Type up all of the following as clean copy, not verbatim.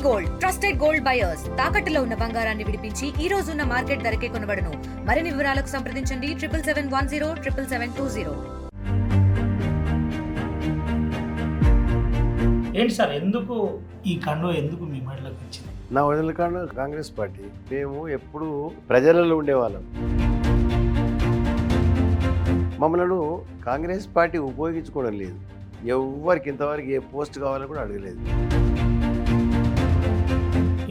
Gold trusted gold buyers తాకట్టులో ఉన్న బంగారాన్ని విడిపించి ఈ రోజు ఉన్న మార్కెట్ ధరకే కొనబడును. మరిన్ని వివరాలకు సంప్రదించండి 7771077720. ఏంటి సార్, ఎందుకు ఈ కండువ ఎందుకు మీ మైండ్లోకి వచ్చింది? నా వదిన కాంగ్రెస్ పార్టీ. మేము ఎప్పుడు ప్రజలలో ఉండేవాళ్ళం. మమ్మల్ని కాంగ్రెస్ పార్టీ ఉపయోగించుకోవడం లేదు. ఎవరికి ఇంతవరకు ఏ పోస్ట్ కావాలని కూడా అడగలేదు.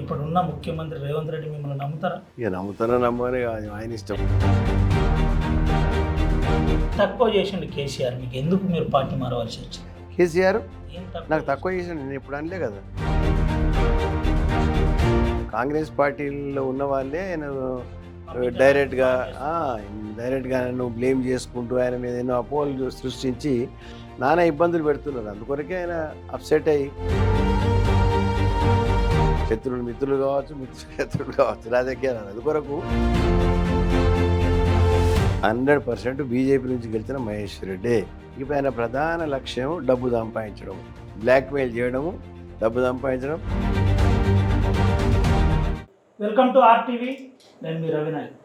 ఇప్పుడున్న ముఖ్యమంత్రి రేవంత్ రెడ్డి మిమ్మల్ని నమ్ముతారా? ఇక నమ్ముతానో నమ్మని ఆయన ఇష్టం. తక్కువ చేసిండు కేసీఆర్, మీకు ఎందుకు మీరు పార్టీ మారవలసి వచ్చింది? కేసీఆర్ నాకు తక్కువ చేసిన నేను ఎప్పుడు అనలే కదా. కాంగ్రెస్ పార్టీలో ఉన్న వాళ్ళే ఆయన డైరెక్ట్గా నన్ను బ్లేమ్ చేసుకుంటూ ఆయన మీద ఎన్నో అపోహలు సృష్టించి నానా ఇబ్బందులు పెడుతున్నారు. అందుకొరకే ఆయన అప్సెట్ అయ్యి శత్రువులు మిత్రులు కావచ్చు, శత్రువులు కావచ్చు, రాజకీయాలు అందుకొరకు 100% బీజేపీ నుంచి గెలిచిన మహేష్ రెడ్డి. ఇప్పుడు ఆయన ప్రధాన లక్ష్యం డబ్బు సంపాదించడం, బ్లాక్మెయిల్ చేయడము, డబ్బు సంపాదించడం. Welcome to RTV. నేను మీ రవినాయక్.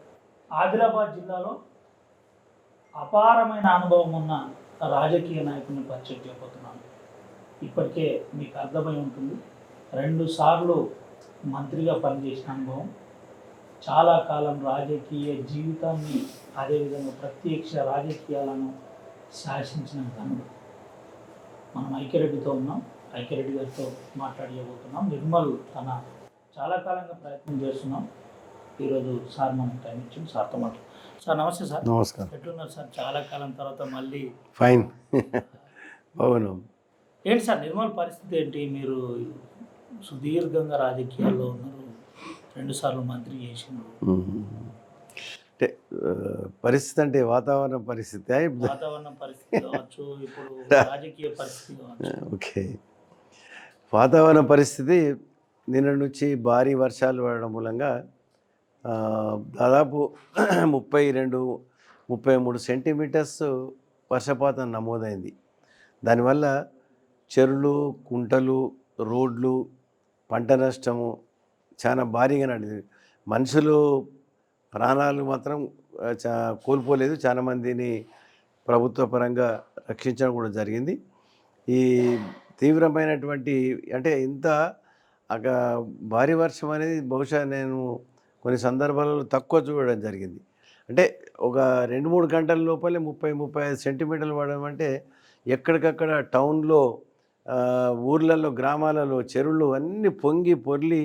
ఆదిలాబాద్ జిల్లాలో అపారమైన అనుభవం ఉన్న రాజకీయ నాయకుడిని పరిచయం చేయబోతున్నాను. ఇప్పటికే మీకు అర్థమై ఉంటుంది, 2 సార్లు మంత్రిగా పనిచేసిన అనుభవం, చాలా కాలం రాజకీయ జీవితాన్ని అదేవిధంగా ప్రత్యక్ష రాజకీయాలను శాసించిన ఘనుడు. మనం ఐక్యరెడ్డితో ఉన్నాం. ఐక్యరెడ్డి గారితో మాట్లాడబోతున్నాం. నిర్మల్ తన చాలా కాలంగా ప్రయత్నం చేస్తున్నాం. ఈరోజు సార్ మనకు టైం ఇచ్చింది. సార్తో మాట్లాడు. సార్ నమస్తే సార్. నమస్కారం. ఎట్లున్నారు సార్? చాలా కాలం తర్వాత మళ్ళీ ఫైన్. అవును. ఏంటి సార్ నిర్మల్ పరిస్థితి ఏంటి? మీరు సుదీర్ఘంగా రాజకీయాల్లో ఉన్నారు, 2 సార్లు మంత్రి చేసినారు. అంటే పరిస్థితి అంటే వాతావరణ పరిస్థితి కావచ్చు, ఇప్పుడు రాజకీయ పరిస్థితి కావచ్చు. ఓకే. వాతావరణ పరిస్థితి నిన్న నుంచి భారీ వర్షాలు పడడం మూలంగా దాదాపు 32-33 సెంటీమీటర్స్ వర్షపాతం నమోదైంది. దానివల్ల చెరువులు, కుంటలు, రోడ్లు, పంట నష్టము చాలా భారీగా నడిచింది. మనుషులు ప్రాణాలు మాత్రం కోల్పోలేదు. చాలామందిని ప్రభుత్వ పరంగా రక్షించడం కూడా జరిగింది. ఈ తీవ్రమైనటువంటి అంటే ఇంత భారీ వర్షం అనేది బహుశా నేను కొన్ని సందర్భాలలో తక్కువ చూడడం జరిగింది. అంటే ఒక 2-3 గంటల లోపలే 30-35 సెంటీమీటర్లు పడడం అంటే ఎక్కడికక్కడ టౌన్లో, ఊర్లలో, గ్రామాలలో చెరువులు అన్నీ పొంగి పొర్లి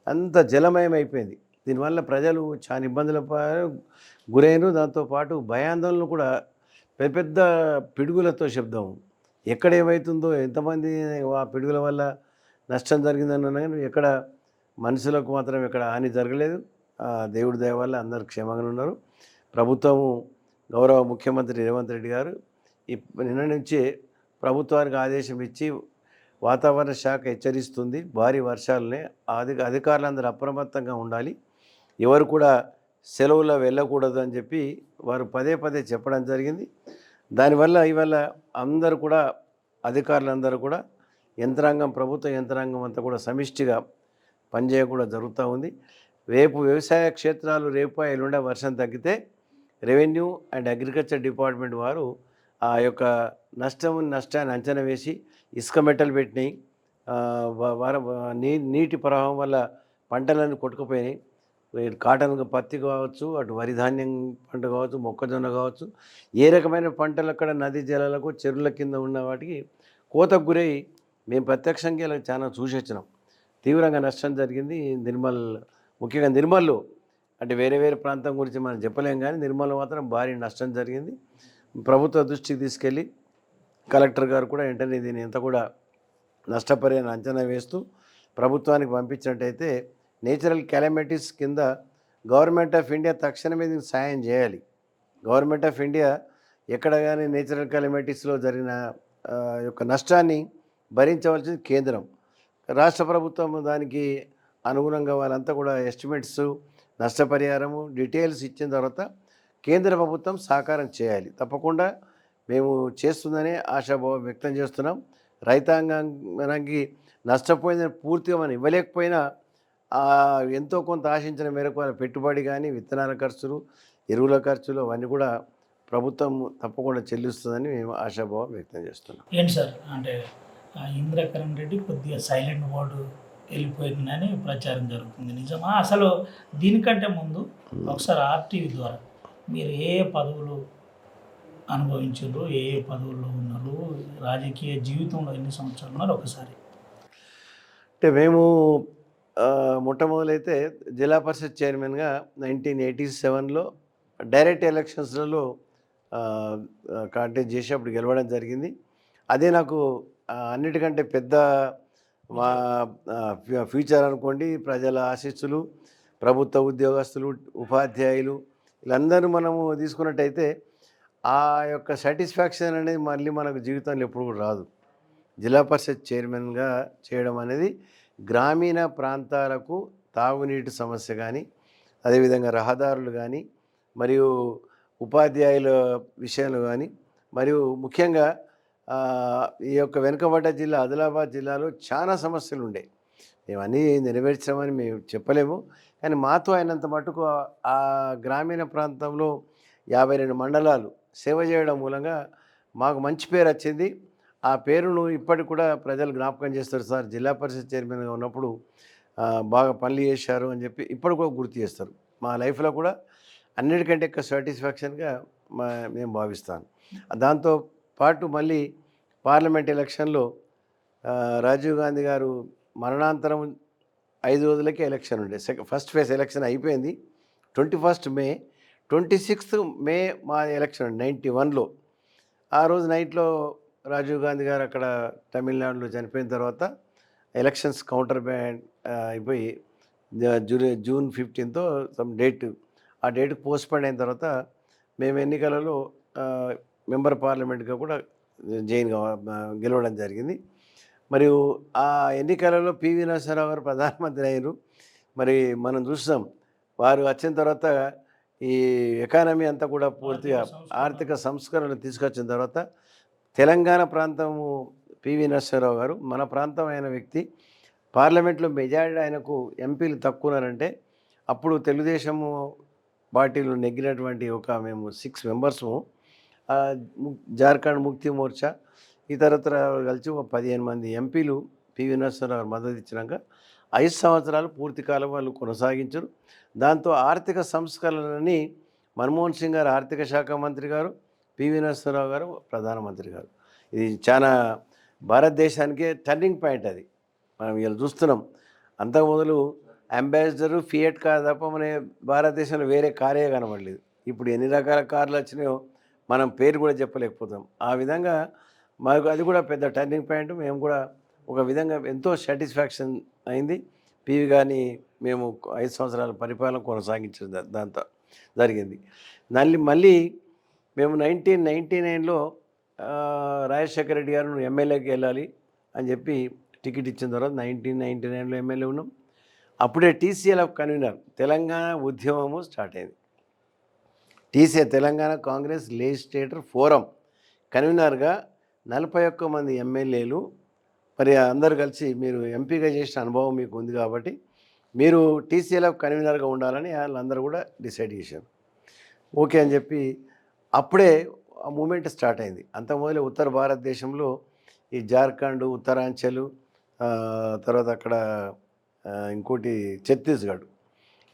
అంత జలమయం అయిపోయింది. దీనివల్ల ప్రజలు చాలా ఇబ్బందుల గురైన, దాంతోపాటు భయాందోళనలు కూడా, పెద్ద పెద్ద పిడుగులతో శబ్దం, ఎక్కడ ఏమవుతుందో, ఎంతమంది ఆ పిడుగుల వల్ల నష్టం జరిగిందని కానీ ఎక్కడ మనుషులకు మాత్రం ఎక్కడ హాని జరగలేదు. దేవుడి దయ వల్ల అందరూ క్షేమంగా ఉన్నారు. ప్రభుత్వము, గౌరవ ముఖ్యమంత్రి రేవంత్ రెడ్డి గారు నిన్న నుంచే ప్రభుత్వానికి ఆదేశం ఇచ్చి వాతావరణ శాఖ హెచ్చరిస్తుంది భారీ వర్షాలనే. అధికారులందరూ అప్రమత్తంగా ఉండాలి, ఎవరు కూడా సెలవులో వెళ్ళకూడదు అని చెప్పి వారు పదే పదే చెప్పడం జరిగింది. దానివల్ల ఇవాళ అందరూ కూడా, అధికారులందరూ కూడా, యంత్రాంగం, ప్రభుత్వ యంత్రాంగం అంతా కూడా సమిష్టిగా పనిచేయ కూడా జరుగుతూ ఉంది. రేపు వ్యవసాయ క్షేత్రాలు రేపు ఎల్లుండ వర్షం తగ్గితే రెవెన్యూ అండ్ అగ్రికల్చర్ డిపార్ట్మెంట్ వారు ఆ యొక్క నష్టాన్ని అంచనా వేసి ఇసుక మెట్టలు పెట్టినాయి. నీటి ప్రవాహం వల్ల పంటలన్నీ కొట్టుకుపోయినాయి. కాటన్, పత్తి కావచ్చు, అటు వరి ధాన్యం పంట కావచ్చు, మొక్కజొన్న కావచ్చు, ఏ రకమైన పంటలు అక్కడ నదీ జలాలకు, చెరువుల కింద ఉన్న వాటికి కోతకు గురై మేము ప్రత్యక్షంగా ఇలా చాలా చూసి వచ్చినాం. తీవ్రంగా నష్టం జరిగింది. ముఖ్యంగా నిర్మల్లో, అంటే వేరే వేరే ప్రాంతం గురించి మనం చెప్పలేం కానీ నిర్మల్లో మాత్రం భారీ నష్టం జరిగింది. ప్రభుత్వ దృష్టికి తీసుకెళ్ళి కలెక్టర్ గారు కూడా వెంటనే దీన్ని ఎంత కూడా నష్టపరిహారం అంచనా వేస్తూ ప్రభుత్వానికి పంపించినట్టయితే నేచురల్ కెలామిటీస్ కింద గవర్నమెంట్ ఆఫ్ ఇండియా తక్షణమే దీనికి సాయం చేయాలి. గవర్నమెంట్ ఆఫ్ ఇండియా ఎక్కడ కానీ నేచురల్ కెలామిటీస్లో జరిగిన యొక్క నష్టాన్ని భరించవలసింది కేంద్రం. రాష్ట్ర ప్రభుత్వం దానికి అనుగుణంగా వాళ్ళంతా కూడా ఎస్టిమేట్స్, నష్టపరిహారము, డీటెయిల్స్ ఇచ్చిన తర్వాత కేంద్ర ప్రభుత్వం సహకారం చేయాలి. తప్పకుండా మేము చేస్తుందని ఆశాభావం వ్యక్తం చేస్తున్నాం. రైతాంగానికి నష్టపోయిందని పూర్తిగా మనం ఇవ్వలేకపోయినా ఎంతో కొంత ఆశించిన మేరకు వాళ్ళ పెట్టుబడి కానీ విత్తనాల ఖర్చులు, ఎరువుల ఖర్చులు అవన్నీ కూడా ప్రభుత్వం తప్పకుండా చెల్లిస్తుందని మేము ఆశాభావం వ్యక్తం చేస్తున్నాం. ఏంటి సార్ అంటే ఇంద్రకరణ్ రెడ్డి కొద్దిగా సైలెంట్ మోడ్ వెళ్ళిపోయిందని ప్రచారం జరుగుతుంది. నిజమా? అసలు దీనికంటే ముందు ఒకసారి ఆర్టీవీ ద్వారా మీరు ఏ ఏ పదవులు అనుభవించారు, ఏ ఏ పదవుల్లో ఉన్నారు, రాజకీయ జీవితంలో ఎన్ని సంవత్సరాలు ఉన్నారు ఒకసారి? అంటే మేము మొట్టమొదలైతే జిల్లా పరిషత్ చైర్మన్గా 1987లో డైరెక్ట్ ఎలక్షన్స్లలో కాంటెస్ట్ చేసి అప్పుడు గెలవడం జరిగింది. అదే నాకు అన్నిటికంటే పెద్ద మా ఫ్యూచర్ అనుకోండి. ప్రజల ఆశీస్సులు, ప్రభుత్వ ఉద్యోగస్తులు, ఉపాధ్యాయులు వీళ్ళందరూ మనము తీసుకున్నట్టయితే ఆ యొక్క సాటిస్ఫాక్షన్ అనేది మళ్ళీ మనకు జీవితంలో ఎప్పుడు కూడా రాదు. జిల్లా పరిషత్ చైర్మన్గా చేయడం అనేది గ్రామీణ ప్రాంతాలకు తాగునీటి సమస్య కానీ, అదేవిధంగా రహదారులు కానీ, మరియు ఉపాధ్యాయుల విషయాలు కానీ, మరియు ముఖ్యంగా ఈ యొక్క వెనుకబడ్డ జిల్లా ఆదిలాబాద్ జిల్లాలో చాలా సమస్యలు ఉండే. మేమన్నీ నెరవేర్చామని మేము చెప్పలేము, కానీ మాతో అయినంత మటుకు ఆ గ్రామీణ ప్రాంతంలో 52 మండలాలు సేవ చేయడం మూలంగా మాకు మంచి పేరు వచ్చింది. ఆ పేరును ఇప్పటికి కూడా ప్రజలు జ్ఞాపకం చేస్తారు. సార్ జిల్లా పరిషత్ చైర్మన్గా ఉన్నప్పుడు బాగా పనులు చేశారు అని చెప్పి ఇప్పుడు కూడా గుర్తు చేస్తారు. మా లైఫ్లో కూడా అన్నిటికంటే ఎక్కువ సాటిస్ఫాక్షన్గా మేము భావిస్తాను. దాంతో పాటు మళ్ళీ పార్లమెంట్ ఎలక్షన్లో రాజీవ్ గాంధీ గారు మరణాంతరం 5 రోజులకే ఎలక్షన్ ఉండే. ఫస్ట్ ఫేజ్ ఎలక్షన్ అయిపోయింది 21 మే. 26 మే మా ఎలక్షన్ 91లో. ఆ రోజు నైట్లో రాజీవ్ గాంధీ గారు అక్కడ తమిళనాడులో చనిపోయిన తర్వాత ఎలక్షన్స్ కౌంటర్ బ్యాండ్ అయిపోయి జూన్ 15తో సమ్ డేట్, ఆ డేట్కి పోస్ట్పోన్ అయిన తర్వాత మేము ఎన్నికలలో మెంబర్ పార్లమెంట్గా కూడా గెలవడం జరిగింది. మరియు ఆ ఎన్నికలలో పివి నరసింహారావు గారు ప్రధానమంత్రి అయ్యారు. మరి మనం చూస్తాం వారు వచ్చిన తర్వాత ఈ ఎకానమీ అంతా కూడా పూర్తిగా ఆర్థిక సంస్కరణలు తీసుకొచ్చిన తర్వాత తెలంగాణ ప్రాంతము పివి నరసింహారావు గారు మన ప్రాంతం అయిన వ్యక్తి. పార్లమెంట్లో మెజారిటీ ఆయనకు ఎంపీలు తక్కువన్నారంటే అప్పుడు తెలుగుదేశము పార్టీలు నెగ్గినటువంటి మేము 6 మెంబర్స్ము, జార్ఖండ్ ముక్తి మోర్చా ఇతరత్ర కలిసి 15 మంది ఎంపీలు పివి నరసింహారావు గారు మద్దతు ఇచ్చినాక 5 సంవత్సరాలు పూర్తికాలం వాళ్ళు కొనసాగించారు. దాంతో ఆర్థిక సంస్కరణలని మన్మోహన్ సింగ్ గారు ఆర్థిక శాఖ మంత్రి గారు, పివి నరసింహారావు గారు ప్రధానమంత్రి గారు. ఇది చాలా భారతదేశానికే టర్నింగ్ పాయింట్. అది మనం ఇలా చూస్తున్నాం. అంతకు మొదలు అంబాసిడరు, ఫియట్ కార్ తప్ప మన భారతదేశంలో వేరే కారే కనబడలేదు. ఇప్పుడు ఎన్ని రకాల కార్లు వచ్చినాయో మనం పేరు కూడా చెప్పలేకపోతాం. ఆ విధంగా మాకు అది కూడా పెద్ద టర్నింగ్ పాయింట్. మేము కూడా ఒక విధంగా ఎంతో సాటిస్ఫాక్షన్ అయింది. పివి గారిని మేము 5 సంవత్సరాల పరిపాలన కొనసాగించడం దాంతో జరిగింది. మళ్ళీ మేము 1999లో రాజశేఖర రెడ్డి గారు ఎమ్మెల్యేకి వెళ్ళాలి అని చెప్పి టికెట్ ఇచ్చిన తర్వాత 1999లో ఎమ్మెల్యే ఉన్నాం. అప్పుడే టీసీఎల్ఎఫ్ కన్వీనర్ తెలంగాణ ఉద్యమము స్టార్ట్ అయింది. TCA Telangana Congress legislator forum కన్వీనర్గా 41 మంది ఎమ్మెల్యేలు మరి అందరూ కలిసి మీరు ఎంపీగా చేసిన అనుభవం మీకు ఉంది కాబట్టి మీరు టీసీఎల్ఎఫ్ కన్వీనర్గా ఉండాలని వాళ్ళందరూ కూడా డిసైడ్ చేశారు. ఓకే అని చెప్పి అప్పుడే ఆ మూమెంట్ స్టార్ట్ అయింది. అంతకుముందు ఉత్తర భారతదేశంలో ఈ జార్ఖండ్, ఉత్తరాంచల్, తర్వాత అక్కడ ఇంకోటి ఛత్తీస్గఢ్,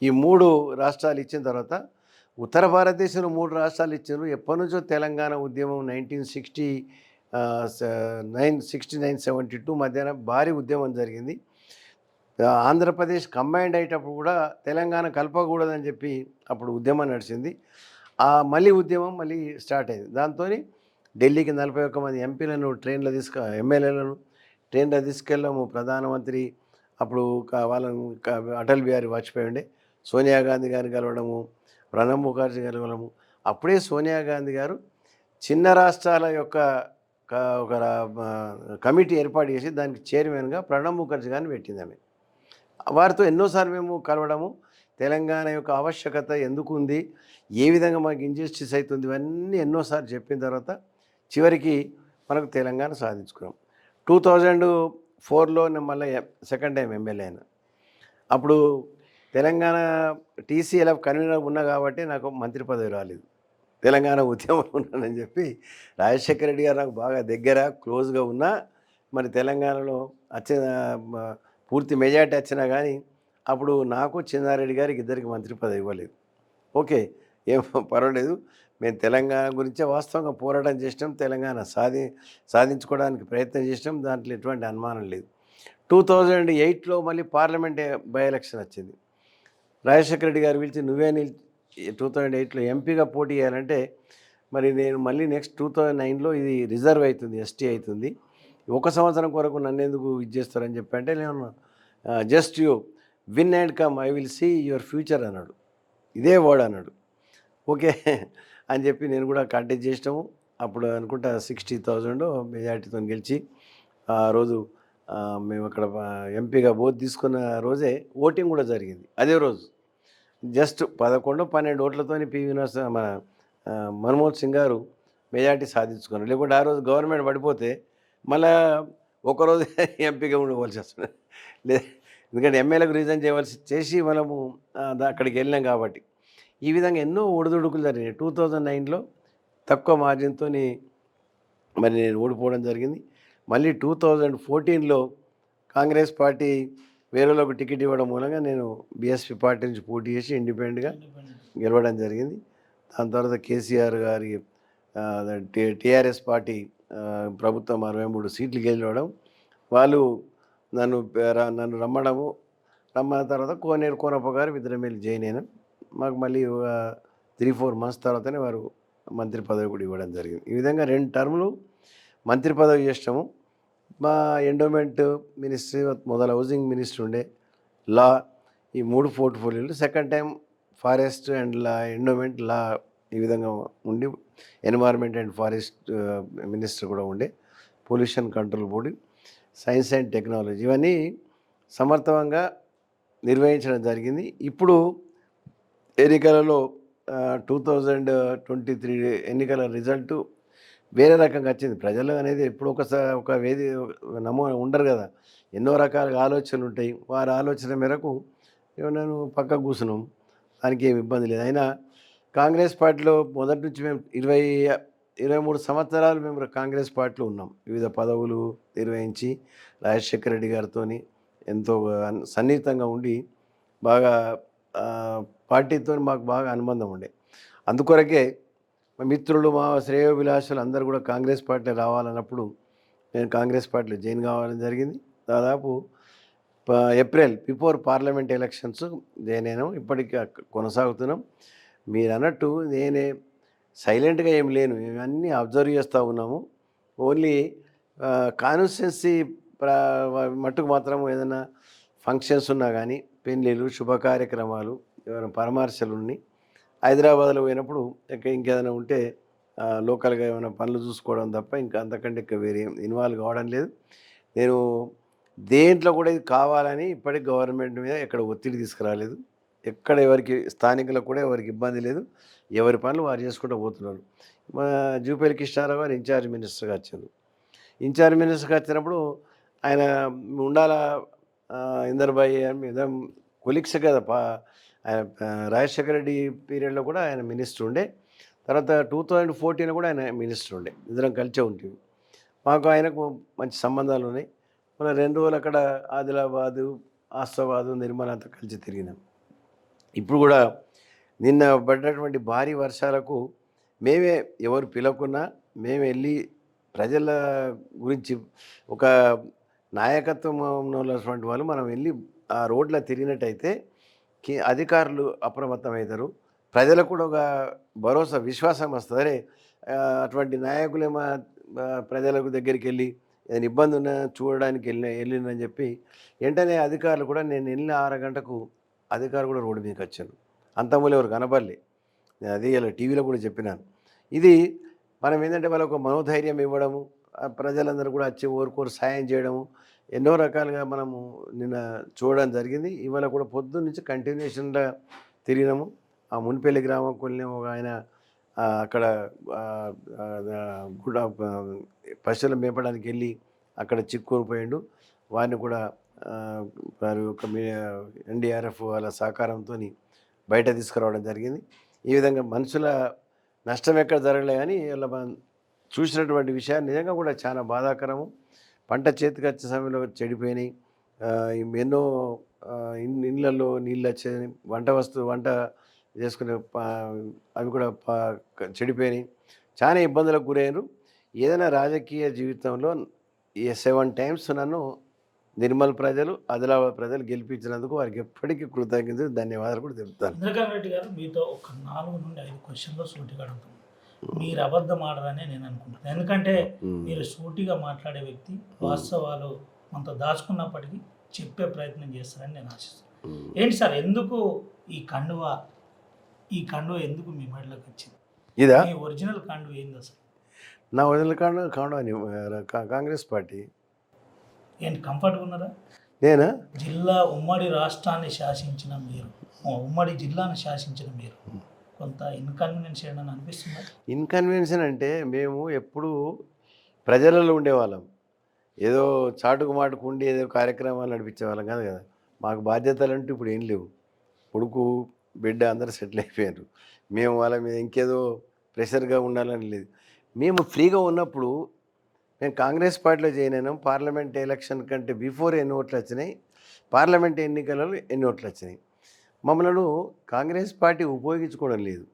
ఈ 3 రాష్ట్రాలు ఇచ్చిన తర్వాత ఉత్తర భారతదేశంలో 3 రాష్ట్రాలు ఇచ్చారు. ఎప్పటి నుంచో తెలంగాణ ఉద్యమం 1969-72 మధ్యాహ్నం భారీ ఉద్యమం జరిగింది. ఆంధ్రప్రదేశ్ కంబైండ్ అయ్యేటప్పుడు కూడా తెలంగాణ కలపకూడదని చెప్పి అప్పుడు ఉద్యమం నడిచింది. ఆ ఉద్యమం మళ్ళీ స్టార్ట్ అయింది. దాంతో ఢిల్లీకి 41 మంది ఎంపీలను ఎమ్మెల్యేలను ట్రైన్లో తీసుకెళ్ళాము. ప్రధానమంత్రి అప్పుడు వాళ్ళను అటల్ బిహారీ వాజ్పేయి ఉండే, సోనియా గాంధీ గారిని కలవడము, ప్రణబ్ ముఖర్జీ కలవడము. అప్పుడే సోనియా గాంధీ గారు చిన్న రాష్ట్రాల యొక్క ఒక కమిటీ ఏర్పాటు చేసి దానికి చైర్మన్గా ప్రణబ్ ముఖర్జీ గారిని పెట్టింది ఆమె. వారితో ఎన్నోసార్లు మేము కలవడము, తెలంగాణ యొక్క ఆవశ్యకత ఎందుకు ఉంది, ఏ విధంగా మనకి ఇంజస్టిస్ అవుతుంది, ఇవన్నీ ఎన్నోసార్లు చెప్పిన తర్వాత చివరికి మనకు తెలంగాణ సాధించుకున్నాం. 2004లో నేను మళ్ళీ సెకండ్ టైం ఎమ్మెల్యే అయినా. అప్పుడు తెలంగాణ టీసీఎల్ఎఫ్ కన్వీనర్ ఉన్నా కాబట్టి నాకు మంత్రి పదవి రాలేదు. తెలంగాణ ఉద్యమంలో ఉన్నానని చెప్పి రాజశేఖర రెడ్డి గారు నాకు బాగా దగ్గర క్లోజ్గా ఉన్నా, మరి తెలంగాణలో వచ్చిన పూర్తి మెజార్టీ వచ్చినా కానీ అప్పుడు నాకు చిన్నారెడ్డి గారికి ఇద్దరికి మంత్రి పదవి ఇవ్వలేదు. ఓకే, ఏం పర్వాలేదు, మేము తెలంగాణ గురించే వాస్తవంగా పోరాటం చేసినాం, తెలంగాణ సాధించుకోవడానికి ప్రయత్నం చేసినాం, దాంట్లో ఎటువంటి అనుమానం లేదు. 2008లో మళ్ళీ పార్లమెంట్ బై ఎలక్షన్ వచ్చింది. రాజశేఖర రెడ్డి గారు పిలిచి నువ్వే 2008లో ఎంపీగా పోటీ చేయాలంటే, మరి నేను మళ్ళీ నెక్స్ట్ 2009లో ఇది రిజర్వ్ అవుతుంది, ఎస్టీ అవుతుంది, 1 సంవత్సరం కొరకు నన్ను ఎందుకు ఇది చేస్తారని చెప్పి అంటే, నేను just you win and come, I will see your future అన్నాడు. ఇదే వర్డ్ అన్నాడు. ఓకే అని చెప్పి నేను కూడా కంటెస్ట్ చేసినాము. అప్పుడు అనుకుంటా 60,000 మెజార్టీతో గెలిచి ఆ రోజు మేము అక్కడ ఎంపీగా ఓట్ తీసుకున్న రోజే ఓటింగ్ కూడా జరిగింది. అదే రోజు జస్ట్ 11-12 ఓట్లతో పివి నరసింహ మన మన్మోహన్ సింగ్ గారు మెజార్టీ సాధించుకున్నారు. లేకుంటే ఆ రోజు గవర్నమెంట్ పడిపోతే మళ్ళా ఒకరోజు ఎంపీగా ఉండవలసి వస్తుంది. ఎందుకంటే ఎమ్మెల్యేలకు రీజన్ చేసి మనము అక్కడికి వెళ్ళినాం కాబట్టి. ఈ విధంగా ఎన్నో ఒడిదుడుకులు జరిగినాయి. 2009లో తక్కువ మార్జిన్తో మరి నేను ఓడిపోవడం జరిగింది. మళ్ళీ 2014లో కాంగ్రెస్ పార్టీ వేరేలోకి టికెట్ ఇవ్వడం మూలంగా నేను బీఎస్పీ పార్టీ నుంచి పోటీ చేసి ఇండిపెండెంట్గా గెలవడం జరిగింది. దాని తర్వాత కేసీఆర్ గారి టీఆర్ఎస్ పార్టీ ప్రభుత్వం 63 సీట్లు గెలవడం, వాళ్ళు నన్ను రమ్మన్న తర్వాత కోనేరు కోనప్ప గారు ఇద్దరం వెళ్ళి జాయిన్ అయినాం. మాకు మళ్ళీ 3-4 మంత్స్ తర్వాతనే వారు మంత్రి పదవి కూడా ఇవ్వడం జరిగింది. ఈ విధంగా 2 టర్ములు మంత్రి పదవి చేసినాము. మా ఎండోమెంట్ మినిస్ట్రీ, మొదలు హౌసింగ్ మినిస్టర్ ఉండే, లా, ఈ 3 పోర్ట్ఫోలియోలు. సెకండ్ టైం ఫారెస్ట్ అండ్ లా, ఎండోమెంట్, లా, ఈ విధంగా ఉండి ఎన్వైర్న్మెంట్ అండ్ ఫారెస్ట్ మినిస్టర్ కూడా ఉండే, pollution control board, science and technology, ఇవన్నీ సమర్థవంగా నిర్వహించడం జరిగింది. ఇప్పుడు ఎన్నికలలో 2023 ఎన్నికల రిజల్టు వేరే రకంగా వచ్చింది. ప్రజలు అనేది ఎప్పుడు ఒక నమూనా ఉండరు కదా, ఎన్నో రకాలుగా ఆలోచనలు ఉంటాయి. వారి ఆలోచన మేరకు నేను పక్కకు కూర్చున్నాం, దానికి ఏమి ఇబ్బంది లేదు. అయినా కాంగ్రెస్ పార్టీలో మొదటి నుంచి మేము 23 సంవత్సరాలు మేము కాంగ్రెస్ పార్టీలో ఉన్నాం. వివిధ పదవులు నిర్వహించి రాజశేఖర రెడ్డి గారితో ఎంతో సన్నిహితంగా ఉండి బాగా పార్టీతో మాకు బాగా అనుబంధం ఉండే. అందుకొరకే మా మిత్రులు, మా శ్రేయోభిలాషులు అందరూ కూడా కాంగ్రెస్ పార్టీ రావాలన్నప్పుడు నేను కాంగ్రెస్ పార్టీలో జాయిన్ కావడం జరిగింది. దాదాపు April before parliament elections join అయినాం. ఇప్పటికీ కొనసాగుతున్నాం. మీరు అన్నట్టు నేనే సైలెంట్గా ఏం లేను, ఇవన్నీ అబ్జర్వ్ చేస్తూ ఉన్నాము. ఓన్లీ కాన్స్టిట్యున్సీ మట్టుకు మాత్రం ఏదైనా ఫంక్షన్స్ ఉన్నా కానీ, పెళ్ళిళ్ళు, శుభ కార్యక్రమాలు, ఏమైనా పరామర్శలు ఉన్నాయి, హైదరాబాద్లో పోయినప్పుడు ఇంకేదైనా ఉంటే లోకల్గా ఏమైనా పనులు చూసుకోవడం తప్ప ఇంకా అంతకంటే ఇంకా వేరే ఇన్వాల్వ్ కావడం లేదు. నేను దేంట్లో కూడా ఇది కావాలని ఇప్పటికి గవర్నమెంట్ మీద ఎక్కడ ఒత్తిడి తీసుకురాలేదు. ఎక్కడ ఎవరికి స్థానికులకు కూడా ఎవరికి ఇబ్బంది లేదు. ఎవరి పనులు వారు చేసుకుంటూ పోతున్నారు. మా జూపల్లి కృష్ణారావు గారు ఇన్ఛార్జ్ మినిస్టర్గా వచ్చారు. ఇన్ఛార్జ్ మినిస్టర్గా వచ్చినప్పుడు ఆయన ఉండాల ఇందర్భాయ్ మీద కొలిక్స్ కదా, ఆయన రాజశేఖర రెడ్డి పీరియడ్లో కూడా ఆయన మినిస్టర్ ఉండే, తర్వాత 2014 కూడా ఆయన మినిస్టర్ ఉండే, ఇద్దరం కలిసే ఉంటుంది. మాకు ఆయనకు మంచి సంబంధాలు ఉన్నాయి. మన 2 రోజులు అక్కడ ఆదిలాబాదు, ఆసిఫాబాదు, నిర్మల్ అంతా కలిసి తిరిగినాం. ఇప్పుడు కూడా నిన్న పడ్డటువంటి భారీ వర్షాలకు మేమే, ఎవరు పిలవకున్నా మేము వెళ్ళి ప్రజల గురించి, ఒక నాయకత్వం ఉన్నటువంటి వాళ్ళు మనం వెళ్ళి ఆ రోడ్లో తిరిగినట్టయితే అధికారులు అప్రమత్తమవుతారు, ప్రజలకు కూడా ఒక భరోసా, విశ్వాసం వస్తుంది. అరే అటువంటి నాయకులేమో ప్రజలకు దగ్గరికి వెళ్ళి ఏదైనా ఇబ్బంది ఉన్నా చూడడానికి వెళ్ళిందని చెప్పి వెంటనే అధికారులు కూడా, నేను వెళ్ళిన 6 గంటకు అధికారులు కూడా రోడ్డు మీదకి వచ్చాను. అంతమూలు ఎవరు కనబడలే. నేను అది ఇలా టీవీలో కూడా చెప్పినాను. ఇది మనం ఏంటంటే వాళ్ళకు మనోధైర్యం ఇవ్వడము, ప్రజలందరూ కూడా వచ్చి ఓరుకోరు సాయం చేయడము, ఎన్నో రకాలుగా మనము నిన్న చూడడం జరిగింది. ఇవాళ కూడా పొద్దున్న నుంచి కంటిన్యూషన్గా తిరిగినాము. ఆ మునిపల్లి గ్రామం కొన్ని ఆయన అక్కడ పశువులు మేపడానికి వెళ్ళి అక్కడ చిక్కుకుపోయాడు. వారిని కూడా వారి యొక్క ఎన్డీఆర్ఎఫ్ వాళ్ళ సహకారంతో బయట తీసుకురావడం జరిగింది. ఈ విధంగా మనుషుల నష్టం ఎక్కడ జరగలే కానీ ఇలా మనం చూసినటువంటి విషయాలు నిజంగా కూడా చాలా బాధాకరము. పంట చేతికి వచ్చే సమయంలో చెడిపోయినాయి. ఎన్నో ఇళ్ళల్లో నీళ్ళు వచ్చేది, వంట చేసుకునే అవి కూడా చెడిపోయినాయి. చాలా ఇబ్బందులకు గురయ్యారు. ఏదైనా రాజకీయ జీవితంలో 7 times నన్ను నిర్మల్ ప్రజలు, ఆదిలాబాద్ ప్రజలు గెలిపించినందుకు వారికి ఎప్పటికీ కృతజ్ఞతలు, ధన్యవాదాలు కూడా తెలుపుతాను. ఇంద్రకరణ్ రెడ్డి గారు, మీతో ఒక 4 నుండి 5 క్వశ్చన్లో సూటిగా అడుగుతాను. మీరు అబద్ధం ఆడరనే నేను అనుకుంటున్నాను. ఎందుకంటే మీరు సూటిగా మాట్లాడే వ్యక్తి, వాస్తవాలు మనతో దాచుకున్నప్పటికీ చెప్పే ప్రయత్నం చేస్తారని నేను ఆశిస్తున్నాను. ఏంటి సార్, ఎందుకు ఈ కండువ ఎందుకు మీ మెడలోకి వచ్చింది? ఇదా మీ ఒరిజినల్ కండువ ఏంది అసలు? నా ఒరిజినల్ కాంగ్రెస్ పార్టీ. ఏంటి, కంఫర్ట్గా ఉన్నారా? నేనా ఉమ్మడి రాష్ట్రాన్ని శాసించిన మీరు, ఉమ్మడి జిల్లాను శాసించిన మీరు కొంత ఇన్కన్వీనియన్స్ ఏమని అనిపిస్తుందా? ఇన్కన్వీనియన్స్ అంటే మేము ఎప్పుడూ ప్రజలలో ఉండేవాళ్ళం. ఏదో చాటుకు మాటుకు ఉండి ఏదో కార్యక్రమాలు నడిపించేవాళ్ళం కాదు కదా. మాకు బాధ్యతలు అంటూ ఇప్పుడు ఏం లేవు. కొడుకు బిడ్డ అందరూ సెటిల్ అయిపోయారు. మేము వాళ్ళ మీద ఇంకేదో ప్రెషర్గా ఉండాలని లేదు. మేము ఫ్రీగా ఉన్నప్పుడు మేము కాంగ్రెస్ పార్టీలో జాయిన్ అయినాం. పార్లమెంట్ ఎలక్షన్ కంటే బిఫోర్ ఎన్ని ఓట్లు వచ్చినాయి, పార్లమెంట్ ఎన్నికలలో ఎన్ని ఓట్లు వచ్చినాయి. మమ్మల్ని కాంగ్రెస్ పార్టీ ఉపయోగించుకోవడం లేదు.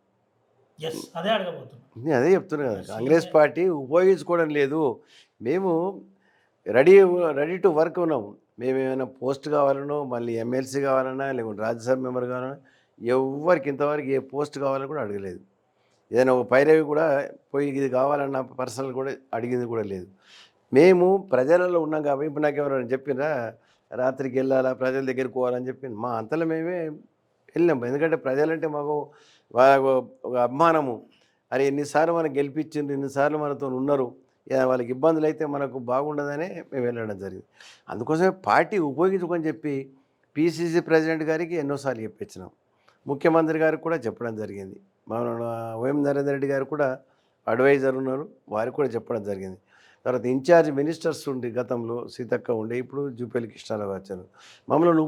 అదే అడగబోతున్నా, నేను అదే చెప్తున్నా కదా, కాంగ్రెస్ పార్టీ ఉపయోగించుకోవడం లేదు. మేము రెడీ టు వర్క్ ఉన్నాము. మేము ఏమైనా పోస్ట్ కావాలనో, మళ్ళీ ఎమ్మెల్సీ కావాలన్నా, లేకుంటే రాజ్యసభ మెంబర్ కావాలన్నా, ఎవరికి ఇంతవరకు ఏ పోస్ట్ కావాలని కూడా అడగలేదు. ఏదైనా ఒక పైరవి కూడా పోయి ఇది కావాలన్న పర్సనల్ కూడా అడిగింది కూడా లేదు. మేము ప్రజలలో ఉన్నాం కాబట్టి. ఇప్పుడు నాకు ఎవరైనా చెప్పినా రాత్రికి వెళ్ళాలా, ప్రజల దగ్గరికి పోవాలని చెప్పింది, మా అంతలో మేమే వెళ్ళినాం. ఎందుకంటే ప్రజలంటే మాకు ఒక అభిమానము. అరే ఎన్నిసార్లు మనకు గెలిపించిండ్రు, ఎన్నిసార్లు మనతో ఉన్నారు, వాళ్ళకి ఇబ్బందులు అయితే మనకు బాగుండదనే మేము వెళ్ళడం జరిగింది. అందుకోసమే పార్టీ ఉపయోగించుకొని చెప్పి పిసిసి ప్రెసిడెంట్ గారికి ఎన్నోసార్లు చెప్పించినాం. ముఖ్యమంత్రి గారికి కూడా చెప్పడం జరిగింది. మన వైఎం నరేందర్ రెడ్డి గారు కూడా అడ్వైజర్ ఉన్నారు, వారికి కూడా చెప్పడం జరిగింది. తర్వాత ఇన్ఛార్జ్ మినిస్టర్స్ ఉండి గతంలో సీతక్క ఉండే, ఇప్పుడు జూపల్లి కృష్ణారావు వచ్చారు. మమ్మల్ని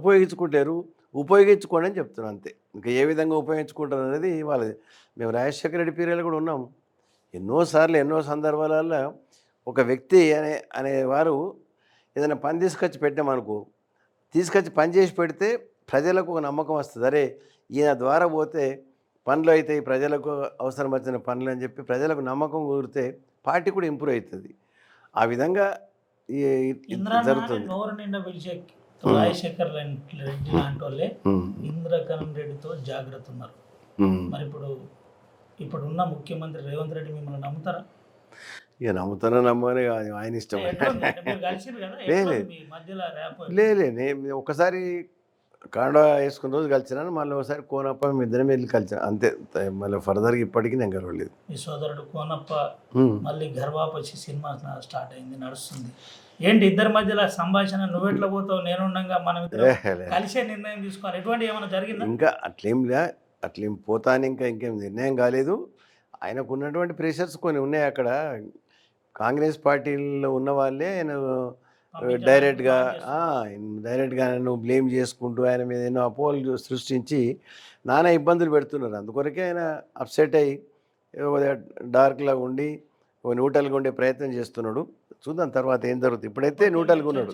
ఉపయోగించుకోండి అని చెప్తున్నాను అంతే. ఇంకా ఏ విధంగా ఉపయోగించుకుంటారు అనేది వాళ్ళది. మేము రాజశేఖర రెడ్డి పీరియడ్లో కూడా ఉన్నాము. ఎన్నోసార్లు ఎన్నో సందర్భాలలో ఒక వ్యక్తి అనేవారు ఏదైనా పని తీసుకొచ్చి పెట్టామనుకో, తీసుకొచ్చి పని చేసి పెడితే ప్రజలకు ఒక నమ్మకం వస్తుంది. అరే ఈయన ద్వారా పోతే పనులు అవుతాయి, ప్రజలకు అవసరం వచ్చిన పనులు అని చెప్పి ప్రజలకు నమ్మకం కుదిరితే పార్టీ కూడా ఇంప్రూవ్ అవుతుంది. ఆ విధంగా జరుగుతుంది. నోరు నిండా పిలిచే రాజశేఖర్ రెడ్డి లాంటి వాళ్ళే ఇంద్రకరణ్ రెడ్డితో జాగ్రత్త ఉన్నారు. మరి ఇప్పుడున్న ముఖ్యమంత్రి రేవంత్ రెడ్డి మిమ్మల్ని నమ్ముతారా? ఇక నమ్మని ఆయన ఇష్టం. నేను ఒకసారి కాండా వేసుకున్న రోజు కలిసినాను, మళ్ళీ ఒకసారి కోనప్ప మేము ఇద్దరం వెళ్ళి కలిసాను అంతే. మళ్ళీ ఫర్దర్గా ఇప్పటికీ నేను గర్వలేదు. మీ సోదరుడు కోనప్ప మళ్ళీ గర్వాపచ్చి సినిమా స్టార్ట్ అయింది, నడుస్తుంది. ఏంటి ఇద్దరి మధ్యలో సంభాషణ? నువ్వెట్లా పోతావు, నేనుండగా మనం కలిసే నిర్ణయం తీసుకోవాలి, ఎటువంటి ఏమైనా జరిగిందా? ఇంకా అట్లేం పోతాను, ఇంకేం నిర్ణయం కాలేదు. ఆయనకు ఉన్నటువంటి ప్రెషర్స్ కొన్ని ఉన్నాయి అక్కడ. కాంగ్రెస్ పార్టీలో ఉన్న వాళ్ళే ఆయన డైరెక్ట్గా నన్ను బ్లేమ్ చేసుకుంటూ ఆయన మీద ఎన్నో అపోహలు సృష్టించి నానా ఇబ్బందులు పెడుతున్నారు. అందుకొరకే ఆయన అప్సెట్ అయ్యి డార్క్లా ఉండి న్యూట్రల్గా ఉండే ప్రయత్నం చేస్తున్నాడు. చూద్దాం తర్వాత ఏం జరుగుతుంది. ఇప్పుడైతే న్యూట్రల్గా ఉన్నాడు.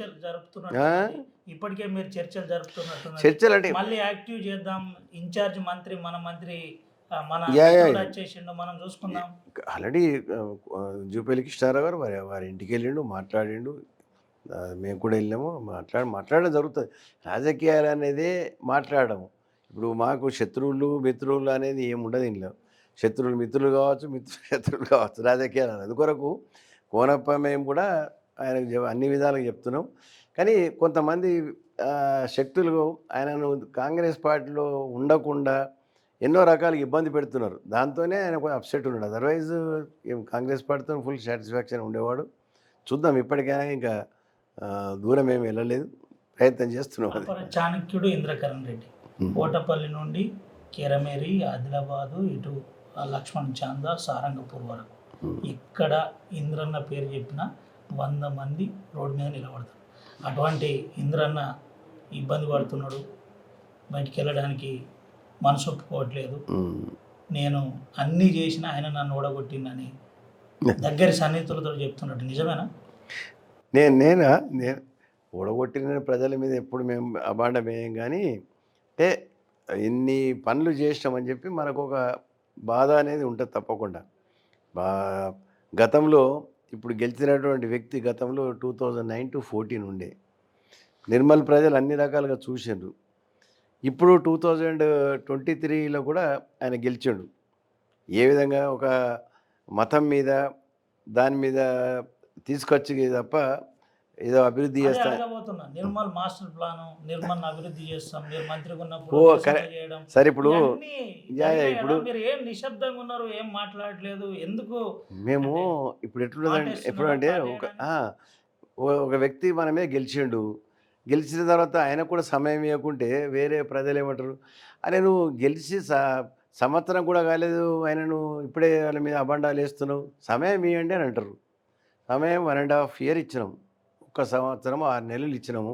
ఇప్పటికే మీరు చర్చలు జరుపుతున్నట్టు, చర్చలు అంటే మళ్ళీ యాక్టివ్ చేద్దాం, ఇన్ఛార్జ్ మంత్రి మన మనం చూసుకుందాం. ఆల్రెడీ జూపల్లి కృష్ణారావు గారు వారి ఇంటికి వెళ్ళిండు, మాట్లాడిండు. మేము కూడా వెళ్ళాము, మాట్లాడడం జరుగుతుంది. రాజకీయాలు అనేది మాట్లాడము. ఇప్పుడు మాకు శత్రువులు మిత్రులు అనేది ఏముండదు ఇంట్లో. శత్రువులు మిత్రులు కావచ్చు, శత్రువులు కావచ్చు, రాజకీయాలు అనేది. అందుకొరకు కోనప్ప మేము కూడా ఆయనకు అన్ని విధాలుగా చెప్తున్నాం. కానీ కొంతమంది శక్తులు ఆయనను కాంగ్రెస్ పార్టీలో ఉండకుండా ఎన్నో రకాలుగా ఇబ్బంది పెడుతున్నారు. దాంతోనే ఆయన కొంచెం అప్సెట్ ఉన్నాడు. అదర్వైజ్ కాంగ్రెస్ పార్టీతో ఫుల్ సాటిస్ఫాక్షన్ ఉండేవాడు. చూద్దాం, ఇప్పటికైనా ఇంకా దూరం ఏమి వెళ్ళలేదు, ప్రయత్నం చేస్తున్నాం. చాణక్యుడు ఇంద్రకరణ్ రెడ్డి కోటపల్లి నుండి కెరమేరి, ఆదిలాబాదు, ఇటు లక్ష్మణ్ చాంద, సారంగపూర్ వరకు ఇక్కడ ఇంద్రన్న పేరు చెప్పిన 100 మంది రోడ్డు మీద నిలబడతారు. అటువంటి ఇంద్రన్న ఇబ్బంది పడుతున్నాడు, బయటికి వెళ్ళడానికి మనసు ఒప్పుకోవట్లేదు. నేను అన్నీ చేసిన ఆయన నన్ను ఓడగొట్టిందని దగ్గరి సన్నిహితులతో చెప్తున్నట్టు నిజమేనా? నేను ఓడగొట్టిన ప్రజల మీద ఎప్పుడు మేము అబాండం వేయం కానీ అంటే ఇన్ని పనులు చేసినామని చెప్పి మనకు ఒక బాధ అనేది ఉంటుంది తప్పకుండా. బా గతంలో ఇప్పుడు గెలిచినటువంటి వ్యక్తి గతంలో 2009 to 14 ఉండే నిర్మల్ ప్రజలు అన్ని రకాలుగా చూసిండ్రు. ఇప్పుడు 2023లో కూడా ఆయన గెలిచాడు. ఏ విధంగా ఒక మతం మీద దాని మీద తీసుకొచ్చి తప్ప ఏదో అభివృద్ధి చేస్తా అడగబోతున్నా. నిర్మల్ మాస్టర్ ప్లాన్, నిర్మల్ అభివృద్ధి చేస్తాం, మీరు మంత్రిగా ఉన్నప్పుడు చేయడం. సరే ఇప్పుడు ఇప్పుడు మీరు ఏం నిశ్శబ్దంగా ఉన్నారు, ఏం మాట్లాడలేదు ఎందుకు? మేము ఇప్పుడు ఎట్లుంటే ఒక వ్యక్తి మన మీద గెలిచిండు. గెలిచిన తర్వాత ఆయన కూడా సమయం ఇవ్వకుంటే వేరే ప్రజలు ఏమంటారు, అరే నువ్వు గెలిచి సంవత్సరం కూడా కాలేదు ఆయనను ఇప్పుడే వాళ్ళ మీద అబండాలు వేస్తున్నావు, సమయం ఇవ్వండి అని అంటారు. సమయం 1.5 year ఇచ్చినాం. 1 సంవత్సరం 6 నెలలు ఇచ్చినాము.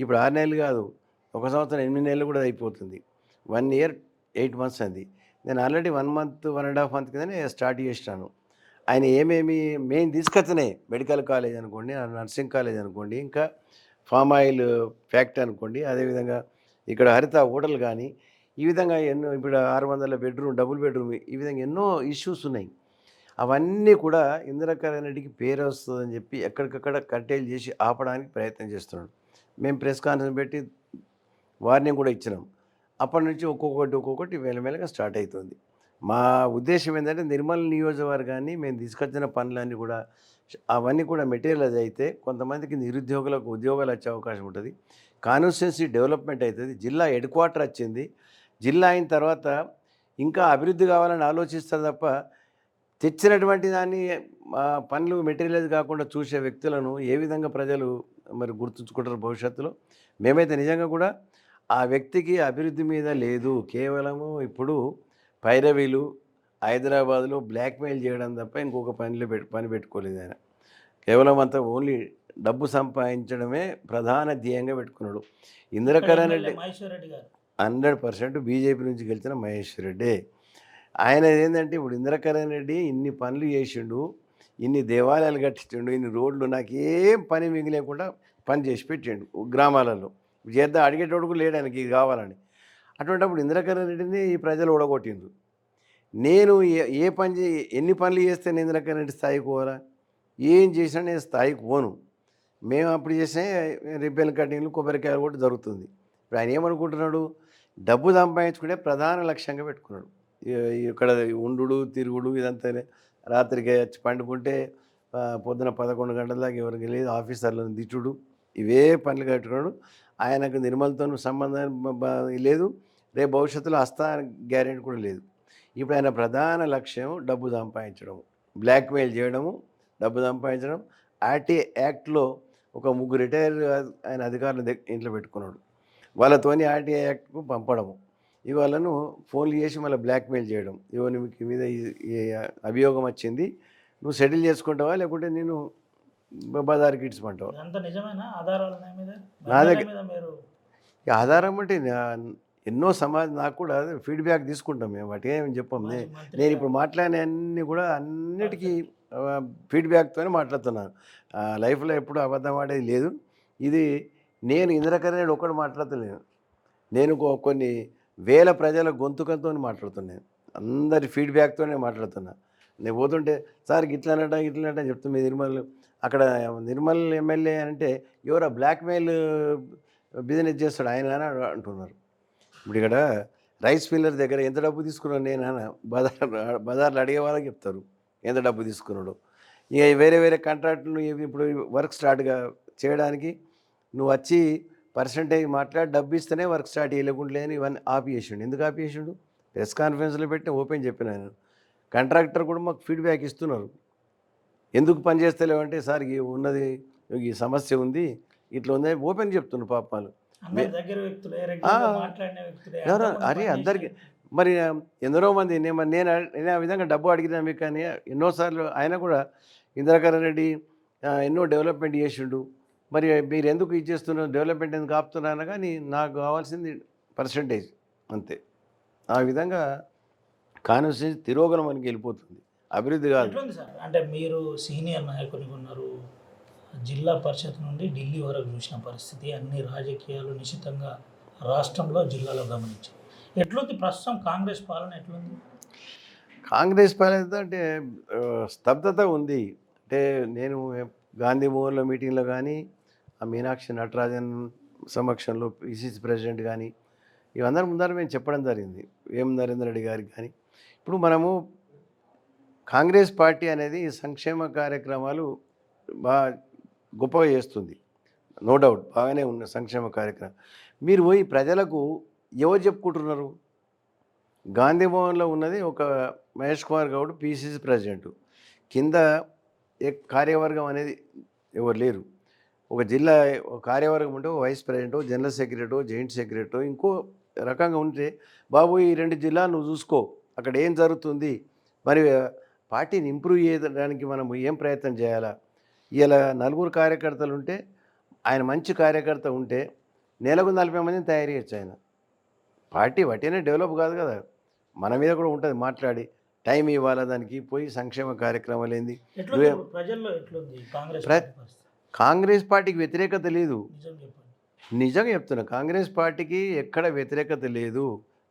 ఇప్పుడు 6 నెలలు కాదు, 1 సంవత్సరం 8 నెలలు కూడా అయిపోతుంది. 1 year 8 months అంది. నేను ఆల్రెడీ 1 month 1.5 month కిందనే స్టార్ట్ చేసినాను. ఆయన ఏమేమి మెయిన్ తీసుకొచ్చినాయి, మెడికల్ కాలేజ్ అనుకోండి, నర్సింగ్ కాలేజ్ అనుకోండి, ఇంకా ఫామ్ ఆయిల్ ఫ్యాక్టరీ అనుకోండి, అదేవిధంగా ఇక్కడ హరిత హోటల్ కానీ, ఈ విధంగా ఎన్నో ఇప్పుడు 600 బెడ్రూమ్ డబుల్ బెడ్రూమ్, ఈ విధంగా ఎన్నో ఇష్యూస్ ఉన్నాయి. అవన్నీ కూడా ఇందిరాకరణ్ రెడ్డికి పేరు వస్తుందని చెప్పి ఎక్కడికక్కడ కట్టేలు చేసి ఆపడానికి ప్రయత్నం చేస్తున్నాడు. మేము ప్రెస్ కాన్ఫరెన్స్ పెట్టి వార్నింగ్ కూడా ఇచ్చినాం. అప్పటి నుంచి ఒక్కొక్కటి మెల్లమెల్లగా స్టార్ట్ అవుతుంది. మా ఉద్దేశం ఏంటంటే నిర్మల్ నియోజకవర్గాన్ని మేము తీసుకొచ్చిన పనులన్నీ కూడా అవన్నీ కూడా మెటీరియలైజ్ అయితే కొంతమందికి నిరుద్యోగులకు ఉద్యోగాలు వచ్చే అవకాశం ఉంటుంది. కాన్స్టిట్యున్సీ డెవలప్మెంట్ అవుతుంది. జిల్లా హెడ్ క్వార్టర్ వచ్చింది. జిల్లా అయిన తర్వాత ఇంకా అభివృద్ధి కావాలని ఆలోచిస్తారు తప్ప తెచ్చినటువంటి దాన్ని పనులు మెటీరియలైజ్ కాకుండా చూసే వ్యక్తులను ఏ విధంగా ప్రజలు మరి గుర్తుంచుకుంటారు భవిష్యత్తులో? మేమైతే నిజంగా కూడా ఆ వ్యక్తికి అభివృద్ధి మీద లేదు, కేవలము ఇప్పుడు పైరవీలు హైదరాబాద్లో బ్లాక్మెయిల్ చేయడం తప్ప ఇంకొక పని పెట్టుకోలేదు ఆయన. కేవలం అంతా ఓన్లీ డబ్బు సంపాదించడమే ప్రధాన ధ్యేయంగా పెట్టుకున్నాడు. ఇందిరాకరణ్ రెడ్డి 100% బీజేపీ నుంచి గెలిచిన మహేశ్వర్ రెడ్డి. ఆయన ఏంటంటే ఇప్పుడు ఇందిరాకరణ్ రెడ్డి ఇన్ని పనులు చేసిండు, ఇన్ని దేవాలయాలు కట్టించిండు, ఇన్ని రోడ్లు, నాకేం పని మిగిలేకుండా పని చేసి పెట్టిండు గ్రామాలలో. చేద్దాం అడిగేటోడు కూడా లేడు ఆయనకి ఇది కావాలని. అటువంటిప్పుడు ఇందిరాకరణ్ రెడ్డిని ఈ ప్రజలు ఓడగొట్టిండ్రు. నేను ఎన్ని పనులు చేస్తే నేను ఇందిరాకరణ్ రెడ్డి స్థాయికి పోవాలా? ఏం చేసినా నేను స్థాయికి పోను. మేము అప్పుడు చేసే రిబ్బెన్ కటింగ్లు కొబ్బరికాయలు కూడా జరుగుతుంది. ఇప్పుడు ఆయన ఏమనుకుంటున్నాడు, డబ్బు సంపాదించుకునే ప్రధాన లక్ష్యంగా పెట్టుకున్నాడు. ఇక్కడ ఉండు తిరుగుడు ఇదంతా, రాత్రికి వచ్చి పండుకుంటే పొద్దున 11 గంటల దాకా ఎవరికి లేదు, ఆఫీసర్లను దిట్టుడు, ఇవే పనులు కట్టుకున్నాడు. ఆయనకు నిర్మల్తో సంబంధం లేదు, రేపు భవిష్యత్తులో వస్తా గ్యారెంటీ కూడా లేదు. ఇప్పుడు ఆయన ప్రధాన లక్ష్యం డబ్బు సంపాదించడం, బ్లాక్మెయిల్ చేయడము, డబ్బు సంపాదించడం. ఆర్టీ యాక్ట్లో ఒక 3 రిటైర్ ఆయన అధికారులు ఇంట్లో పెట్టుకున్నాడు. వాళ్ళతోని ఆర్టీ యాక్ట్కు పంపడము, ఇవాళను ఫోన్లు చేసి మళ్ళీ బ్లాక్మెయిల్ చేయడం. నీకు మీద ఈ అభియోగం వచ్చింది, నువ్వు సెటిల్ చేసుకుంటావా లేకుంటే నేను బజార్కి ఇడ్చుకుంటావా? నా దగ్గర ఆధారం అంటే ఎన్నో నాకు కూడా ఫీడ్బ్యాక్ తీసుకుంటాం మేము, వాటి ఏమి చెప్పాం. నేను ఇప్పుడు మాట్లాడిన అన్నీ కూడా అన్నిటికీ ఫీడ్బ్యాక్తోనే మాట్లాడుతున్నాను. లైఫ్లో ఎప్పుడు అబద్ధం ఆడేది లేదు. ఇది నేను ఇందిరాకరణ్ రెడ్డి ఒక్కడు మాట్లాడతలేను, నేను కొన్ని వేల ప్రజల గొంతుకంతో మాట్లాడుతున్నాను, అందరి ఫీడ్బ్యాక్తోనే మాట్లాడుతున్నా. నేను పోతుంటే సార్ ఇట్లనట అని చెప్తున్నా. నిర్మల్ అక్కడ నిర్మల్ ఎమ్మెల్యే అంటే ఎవరో బ్లాక్మెయిల్ బిజినెస్ చేస్తాడు ఆయన అని అంటున్నారు. ఇప్పుడు ఇక్కడ రైస్ మిల్లర్ దగ్గర ఎంత డబ్బు తీసుకున్నాడు నేను బజార్లో అడిగే వాళ్ళకి చెప్తారు ఎంత డబ్బు తీసుకున్నాడు. ఇక వేరే కాంట్రాక్టులు ఇప్పుడు వర్క్ స్టార్ట్గా చేయడానికి నువ్వు వచ్చి పర్సంటేజ్ మాట్లాడి డబ్బు ఇస్తేనే వర్క్ స్టార్ట్ చేయలేకుండా అని ఇవన్నీ ఆపేసిండు. ఎందుకు ఆపేసిండు? ప్రెస్ కాన్ఫరెన్స్లో పెట్టి ఓపెన్ చెప్పిన ఆయన. కాంట్రాక్టర్ కూడా మాకు ఫీడ్బ్యాక్ ఇస్తున్నారు, ఎందుకు పని చేస్తలేవంటే సార్ ఉన్నది ఈ సమస్య ఉంది ఇట్లా ఉంది ఓపెన్ చెప్తున్నారు పాపాలు. అరే అందరికీ మరి ఎందరో మంది నేను ఆ విధంగా డబ్బు అడిగినా మీకు కానీ ఎన్నోసార్లు ఆయన కూడా ఇందిరాకరణ్ రెడ్డి ఎన్నో డెవలప్మెంట్ చేసిండు, మరి మీరు ఎందుకు ఇచ్చేస్తున్నారు, డెవలప్మెంట్ ఎందుకు ఆపుతున్నారు కానీ నాకు కావాల్సింది పర్సంటేజ్ అంతే. ఆ విధంగా కాన్స్టిట్యూన్సీ తిరోగమనానికి వెళ్ళిపోతుంది, అభివృద్ధి కాదు. ఎట్లుంది సార్? అంటే మీరు సీనియర్ నాయకునిగా ఉన్నారు, జిల్లా పరిషత్ నుండి ఢిల్లీ వరకు చూసిన పరిస్థితి, అన్ని రాజకీయాలు నిశితంగా రాష్ట్రంలో జిల్లాలో గమనించాం. ఎట్లుంది ప్రస్తుతం కాంగ్రెస్ పాలన ఎట్లుంది? కాంగ్రెస్ పాలన అంటే స్తబ్దత ఉంది. అంటే నేను గాంధీ భవన్లో మీటింగ్లో కానీ, ఆ మీనాక్షి నటరాజన్ సమక్షంలో పిసిసి ప్రెసిడెంట్ కానీ, ఇవందరి ముందర మేము చెప్పడం జరిగింది, నరేందర్ రెడ్డి గారికి కానీ. ఇప్పుడు మనము కాంగ్రెస్ పార్టీ అనేది సంక్షేమ కార్యక్రమాలు బాగా గొప్పగా చేస్తుంది, నో డౌట్, బాగానే ఉన్న సంక్షేమ కార్యక్రమం. మీరు పోయి ప్రజలకు ఎవరు చెప్పుకుంటున్నారు? గాంధీ భవన్లో ఉన్నది ఒక మహేష్ కుమార్ గౌడ్ పిసిసి ప్రెసిడెంట్, కింద కార్యవర్గం అనేది ఎవరు లేరు. ఒక జిల్లా ఒక కార్యవర్గం ఉంటే ఒక vice president, general secretary, joint secretary, ఇంకో రకంగా ఉంటే, బాబు ఈ 2 జిల్లాలు నువ్వు చూసుకో, అక్కడ ఏం జరుగుతుంది, మరి పార్టీని ఇంప్రూవ్ చేయడానికి మనం ఏం ప్రయత్నం చేయాలా. ఇలా 4 కార్యకర్తలు ఉంటే, ఆయన మంచి కార్యకర్త ఉంటే నెలకు 40 మందిని తయారు చేయొచ్చు. ఆయన పార్టీ వట్టినే డెవలప్ కాదు కదా, మన మీద కూడా ఉంటుంది మాట్లాడి, టైం ఇవ్వాలా దానికి, పోయి సంక్షేమ కార్యక్రమాలు ఏంది. ప్రజల్లో ఎట్లుంది కాంగ్రెస్ పార్టీకి వ్యతిరేకత లేదు, నిజం చెప్పండి. నిజంగా చెప్తున్నా, కాంగ్రెస్ పార్టీకి ఎక్కడ వ్యతిరేకత లేదు.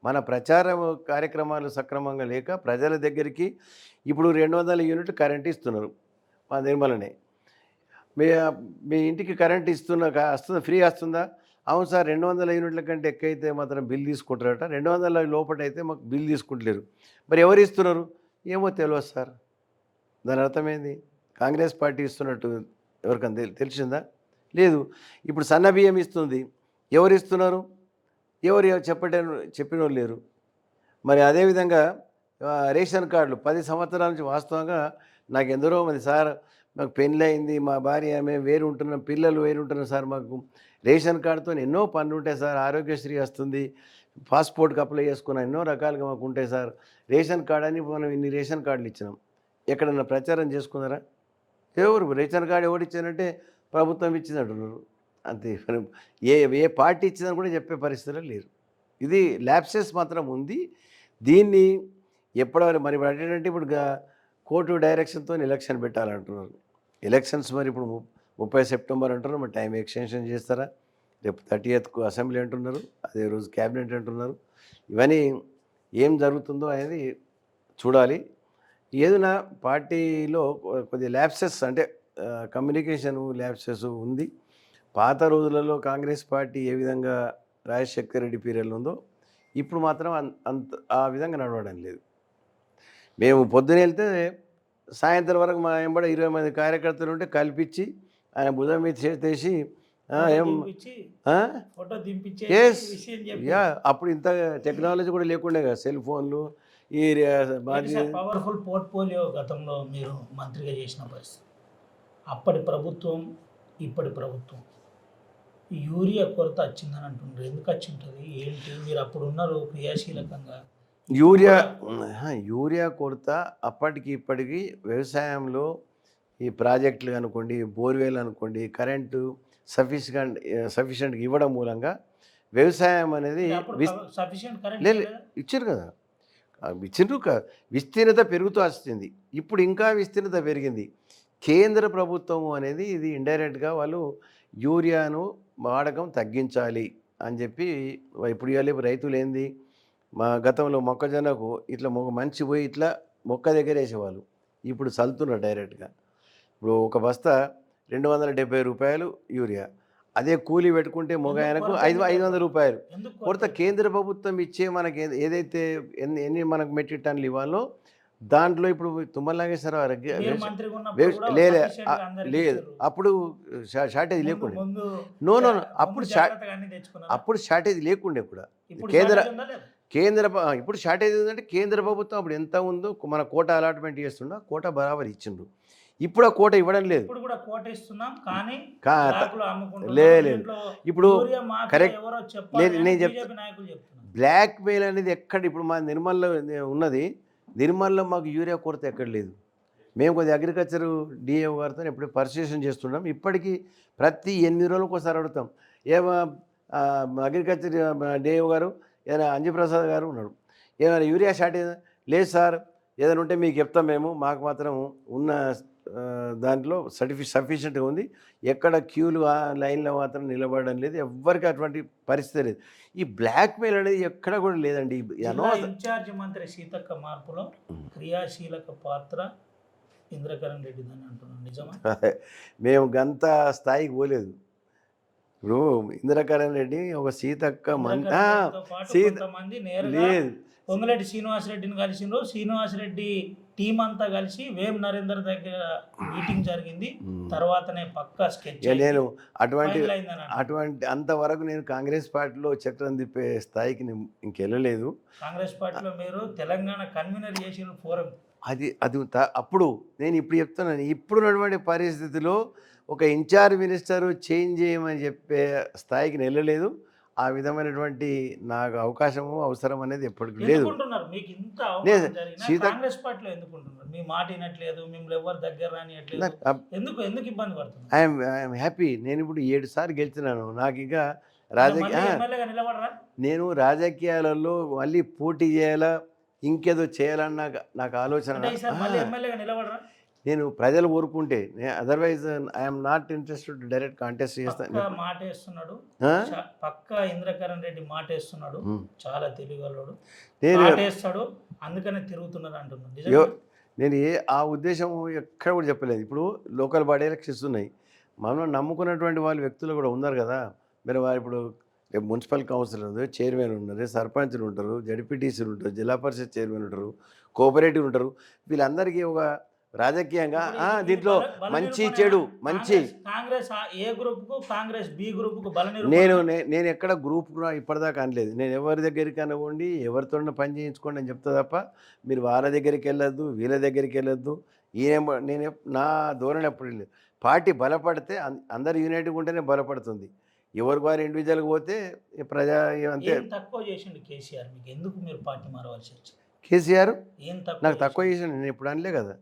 మన ప్రచార కార్యక్రమాలు సక్రమంగా లేక ప్రజల దగ్గరికి ఇప్పుడు 200 యూనిట్లు కరెంట్ ఇస్తున్నారు మా నిర్మలనే. మీ ఇంటికి కరెంట్ వస్తుందా, ఫ్రీ వస్తుందా? అవును సార్, 200 యూనిట్ల కంటే ఎక్కువైతే మాత్రం బిల్ తీసుకుంటారట, 200 లోపల అయితే మాకు బిల్ తీసుకుంటలేరు. మరి ఎవరు ఇస్తున్నారు? ఏమో తెలియదు సార్. దాని అర్థమైంది, కాంగ్రెస్ పార్టీ ఇస్తున్నట్టు ఎవరికైనా తెలిసిందా? లేదు. ఇప్పుడు సన్న బియ్యం ఇస్తుంది, ఎవరు ఇస్తున్నారు? ఎవరు చెప్పిన వాళ్ళు లేరు. మరి అదేవిధంగా రేషన్ కార్డులు 10 సంవత్సరాల నుంచి వాస్తవంగా నాకు ఎందరో మంది, సార్ మాకు పెళ్ళి అయింది, మా భార్య మేము వేరు ఉంటున్నాం, పిల్లలు వేరు ఉంటున్నాం సార్, మాకు రేషన్ కార్డుతో ఎన్నో పనులు ఉంటాయి సార్, ఆరోగ్యశ్రీ వస్తుంది, పాస్పోర్ట్కి అప్లై చేసుకున్నాం, ఎన్నో రకాలుగా మాకు ఉంటాయి సార్, రేషన్ కార్డు అని మనం ఇన్ని రేషన్ కార్డులు ఇచ్చినాం. ఎక్కడన్నా ప్రచారం చేసుకున్నారా? ఎవరు రేషన్ కార్డు ఎవరు ఇచ్చారంటే ప్రభుత్వం ఇచ్చింది అంటున్నారు అంతే. ఏ పార్టీ ఇచ్చిందని కూడా చెప్పే పరిస్థితులు లేరు. ఇది ల్యాప్సెస్ మాత్రం ఉంది. దీన్ని ఎప్పటివరకు మరి ఏంటంటే ఇప్పుడు కోర్టు డైరెక్షన్తో ఎలక్షన్ పెట్టాలంటున్నారు. ఎలక్షన్స్ మరి ఇప్పుడు 30 సెప్టెంబర్ అంటున్నారు, మరి టైం ఎక్స్టెన్షన్ చేస్తారా? రేపు 30th అసెంబ్లీ అంటున్నారు, అదే రోజు క్యాబినెట్ అంటున్నారు. ఇవన్నీ ఏం జరుగుతుందో అనేది చూడాలి. ఏదైనా పార్టీలో కొద్దిగా ల్యాప్సెస్ అంటే కమ్యూనికేషన్ ల్యాప్సెస్ ఉంది. పాత రోజులలో కాంగ్రెస్ పార్టీ ఏ విధంగా రాజశేఖర్ రెడ్డి పీరియడ్లో ఉందో ఇప్పుడు మాత్రం అంత ఆ విధంగా నడవడం లేదు. మేము పొద్దున వెళ్తే సాయంత్రం వరకు మా వెంబడ 20 మంది కార్యకర్తలు ఉంటే కల్పించి ఆయన భుజం మీద చేసి అప్పుడు ఇంత టెక్నాలజీ కూడా లేకుండే కదా, సెల్ ఫోన్లు, ఈ పవర్ఫుల్ పోర్ట్ఫోలియో గతంలో మీరు మంత్రిగా చేసిన పరిస్థితి. అప్పటి ప్రభుత్వం ఇప్పటి ప్రభుత్వం యూరియా కొరత వచ్చిందని అంటున్నారు. ఎందుకు వచ్చి ఉంటుంది ఏంటి? మీరు అప్పుడు ఉన్నారు క్రియాశీలకంగా. యూరియా కొరత అప్పటికి ఇప్పటికి వ్యవసాయంలో ఈ ప్రాజెక్టులు అనుకోండి, బోర్వెల్ అనుకోండి, కరెంటు సఫిషియెంట్గా ఇవ్వడం మూలంగా వ్యవసాయం అనేది ఇచ్చారు కదా, విస్తీర్ణత పెరుగుతూ వస్తుంది. ఇప్పుడు ఇంకా విస్తీర్ణత పెరిగింది. కేంద్ర ప్రభుత్వం అనేది ఇది ఇండైరెక్ట్గా వాళ్ళు యూరియాను వాడకం తగ్గించాలి అని చెప్పి ఇప్పుడు ఇవాళ రైతులు ఏంది, మా గతంలో మొక్కజొన్నకు ఇట్లా మంచి పోయి ఇట్లా మొక్క దగ్గర వేసేవాళ్ళు, ఇప్పుడు చల్లుతున్నారు డైరెక్ట్గా. ఇప్పుడు ఒక బస్తా 270 రూపాయలు యూరియా, అదే కూలీ పెట్టుకుంటే మొగాయనకు 500 రూపాయలు. కొరత కేంద్ర ప్రభుత్వం ఇచ్చే మనకి ఏదైతే ఎన్ని మనకు మెట్రిక్ టన్నులు ఇవ్వాలో దాంట్లో ఇప్పుడు తుమ్మలాగేశ్వరరావు లేదు, అప్పుడు షార్టేజ్ లేకుండే. నో అప్పుడు షార్టేజ్ లేకుండే కూడా. ఇప్పుడు షార్టేజ్ ఉందంటే కేంద్ర ప్రభుత్వం అప్పుడు ఎంత ఉందో మన కోట అలాట్మెంట్ చేస్తుండో కోట బరాబర్ ఇచ్చిండ్రు. ఇప్పుడు ఆ కోట ఇవ్వడం లేదు. లేదు ఇప్పుడు కరెక్ట్ లేదు. నేను చెప్తాను, బ్లాక్ మెయిల్ అనేది ఎక్కడ ఇప్పుడు మా నిర్మల్లో ఉన్నది. నిర్మల్లో మాకు యూరియా కొరత ఎక్కడ లేదు. మేము కొద్దిగా అగ్రికల్చర్ డిఏఓ గారితో ఎప్పుడు పర్సుయేషన్ చేస్తున్నాం. ఇప్పటికీ ప్రతి 8 రోజులకు ఒకసారి అడుగుతాం. ఏమో అగ్రికల్చర్ డిఏఓ గారు ఏదైనా అంజప్రసాద్ గారు ఉన్నాడు, ఏమైనా యూరియా షార్టేజ్ లేదు సార్, ఏదైనా ఉంటే మీకు చెప్తాం మేము, మాకు మాత్రం ఉన్న దాంట్లో సఫిషియెంట్గా ఉంది, ఎక్కడ క్యూలు లైన్లో మాత్రం నిలబడడం లేదు, ఎవ్వరికి అటువంటి పరిస్థితి లేదు. ఈ బ్లాక్మెయిల్ అనేది ఎక్కడ కూడా లేదండి. ఇన్ఛార్జ్ మంత్రి సీతక్క మార్పులో క్రియాశీలక పాత్ర ఇంద్రకరణ్ రెడ్డి అని అంటున్నాను, నిజమా? మేము గంత స్థాయికి పోలేదు. ఇప్పుడు ఇంద్రకరణ్ రెడ్డి ఒక సీతక్క కొంతమంది నేరుగా లేదు, పొంగులేటి శ్రీనివాసరెడ్డిని కలిసిండ్రు. శ్రీనివాసరెడ్డి టీం అంతా కలిసి వేం నరేందర్ దగ్గర మీటింగ్ జరిగింది. తర్వాతనే పక్కా స్కెచ్. నేను అటువంటి అంతవరకు నేను కాంగ్రెస్ పార్టీలో చక్రం తిప్పే స్థాయికి ఇంకెళ్ళలేదు. కాంగ్రెస్ పార్టీలో మీరు తెలంగాణ కన్వీనర్ చేసిన ఫోరం అది అప్పుడు నేను ఇప్పుడు చెప్తున్నాను, ఇప్పుడున్నటువంటి పరిస్థితిలో ఒక ఇన్ఛార్జ్ మినిస్టరు చేంజ్ చేయమని చెప్పే స్థాయికి వెళ్ళలేదు. ఆ విధమైనటువంటి నాకు అవకాశము అవసరం అనేది ఎప్పటికీ లేదు. మీకు ఇంత కాంగ్రెస్ పార్టీలో ఎందుకుంటున్నారు? మీ మాట వినట్లేదు, మిమ్మల్ని ఎవరు దగ్గర రానియట్లేదు, ఎందుకు ఇబ్బంది పడుతున్నారు? I'm happy. నేను ఇప్పుడు 7 సార్లు గెలిచినాను. నాకు ఇక నేను రాజకీయాలలో మళ్ళీ పోటీ చేయాలా, ఇంకేదో చేయాలన్న నాకు ఆలోచన. నేను ప్రజలు కోరుకుంటే, otherwise I'm not interested direct contest చేస్తాను. మాట వేస్తున్నాడు పక్కా, ఇంద్రకరణ్ రెడ్డి మాట వేస్తున్నాడు, చాలా తెలివిగలడు, వేస్తాడు, అందుకనే తిరుగుతున్నారు అంటున్నాడు. నేను ఆ ఉద్దేశం ఎక్కడ కూడా చెప్పలేదు. ఇప్పుడు లోకల్ బాడీ ఎలక్షన్స్ ఉన్నాయి, మనం నమ్ముకున్నటువంటి వాళ్ళు వ్యక్తులు కూడా ఉన్నారు కదా. మీరు వారు ఇప్పుడు మున్సిపల్ కౌన్సిలర్ చైర్మన్ ఉన్నారు, సర్పంచ్లు ఉంటారు, జడ్పీటీసీలు ఉంటారు, జిల్లా పరిషత్ చైర్మన్ ఉంటారు, కోఆపరేటివ్ ఉంటారు. వీళ్ళందరికీ ఒక రాజకీయంగా దీంట్లో మంచి చెడు మంచి కాంగ్రెస్ ఏ గ్రూప్ కు కాంగ్రెస్ బి గ్రూప్ కు నేను ఎక్కడ గ్రూప్ ఇప్పటిదాకా అనలేదు. నేను ఎవరి దగ్గరికి అనుకోండి, ఎవరితో పని చేయించుకోండి అని చెప్తా తప్ప మీరు వాళ్ళ దగ్గరికి వెళ్ళొద్దు, వీళ్ళ దగ్గరికి వెళ్ళొద్దు. నేను నా ధోరణి ఎప్పుడు లేదు. పార్టీ బలపడితే అందరు యూనైట్గా ఉంటేనే బలపడుతుంది. ఎవరికి వారు ఇండివిజువల్గా పోతే ప్రజా అంతే. తక్కువ చేసిండు కేసీఆర్, మీకు ఎందుకు మీరు పార్టీ మారవలసి వచ్చింది? కేసీఆర్ నాకు తక్కువ చేసిండు, నేను ఇప్పుడు అనలే కదా.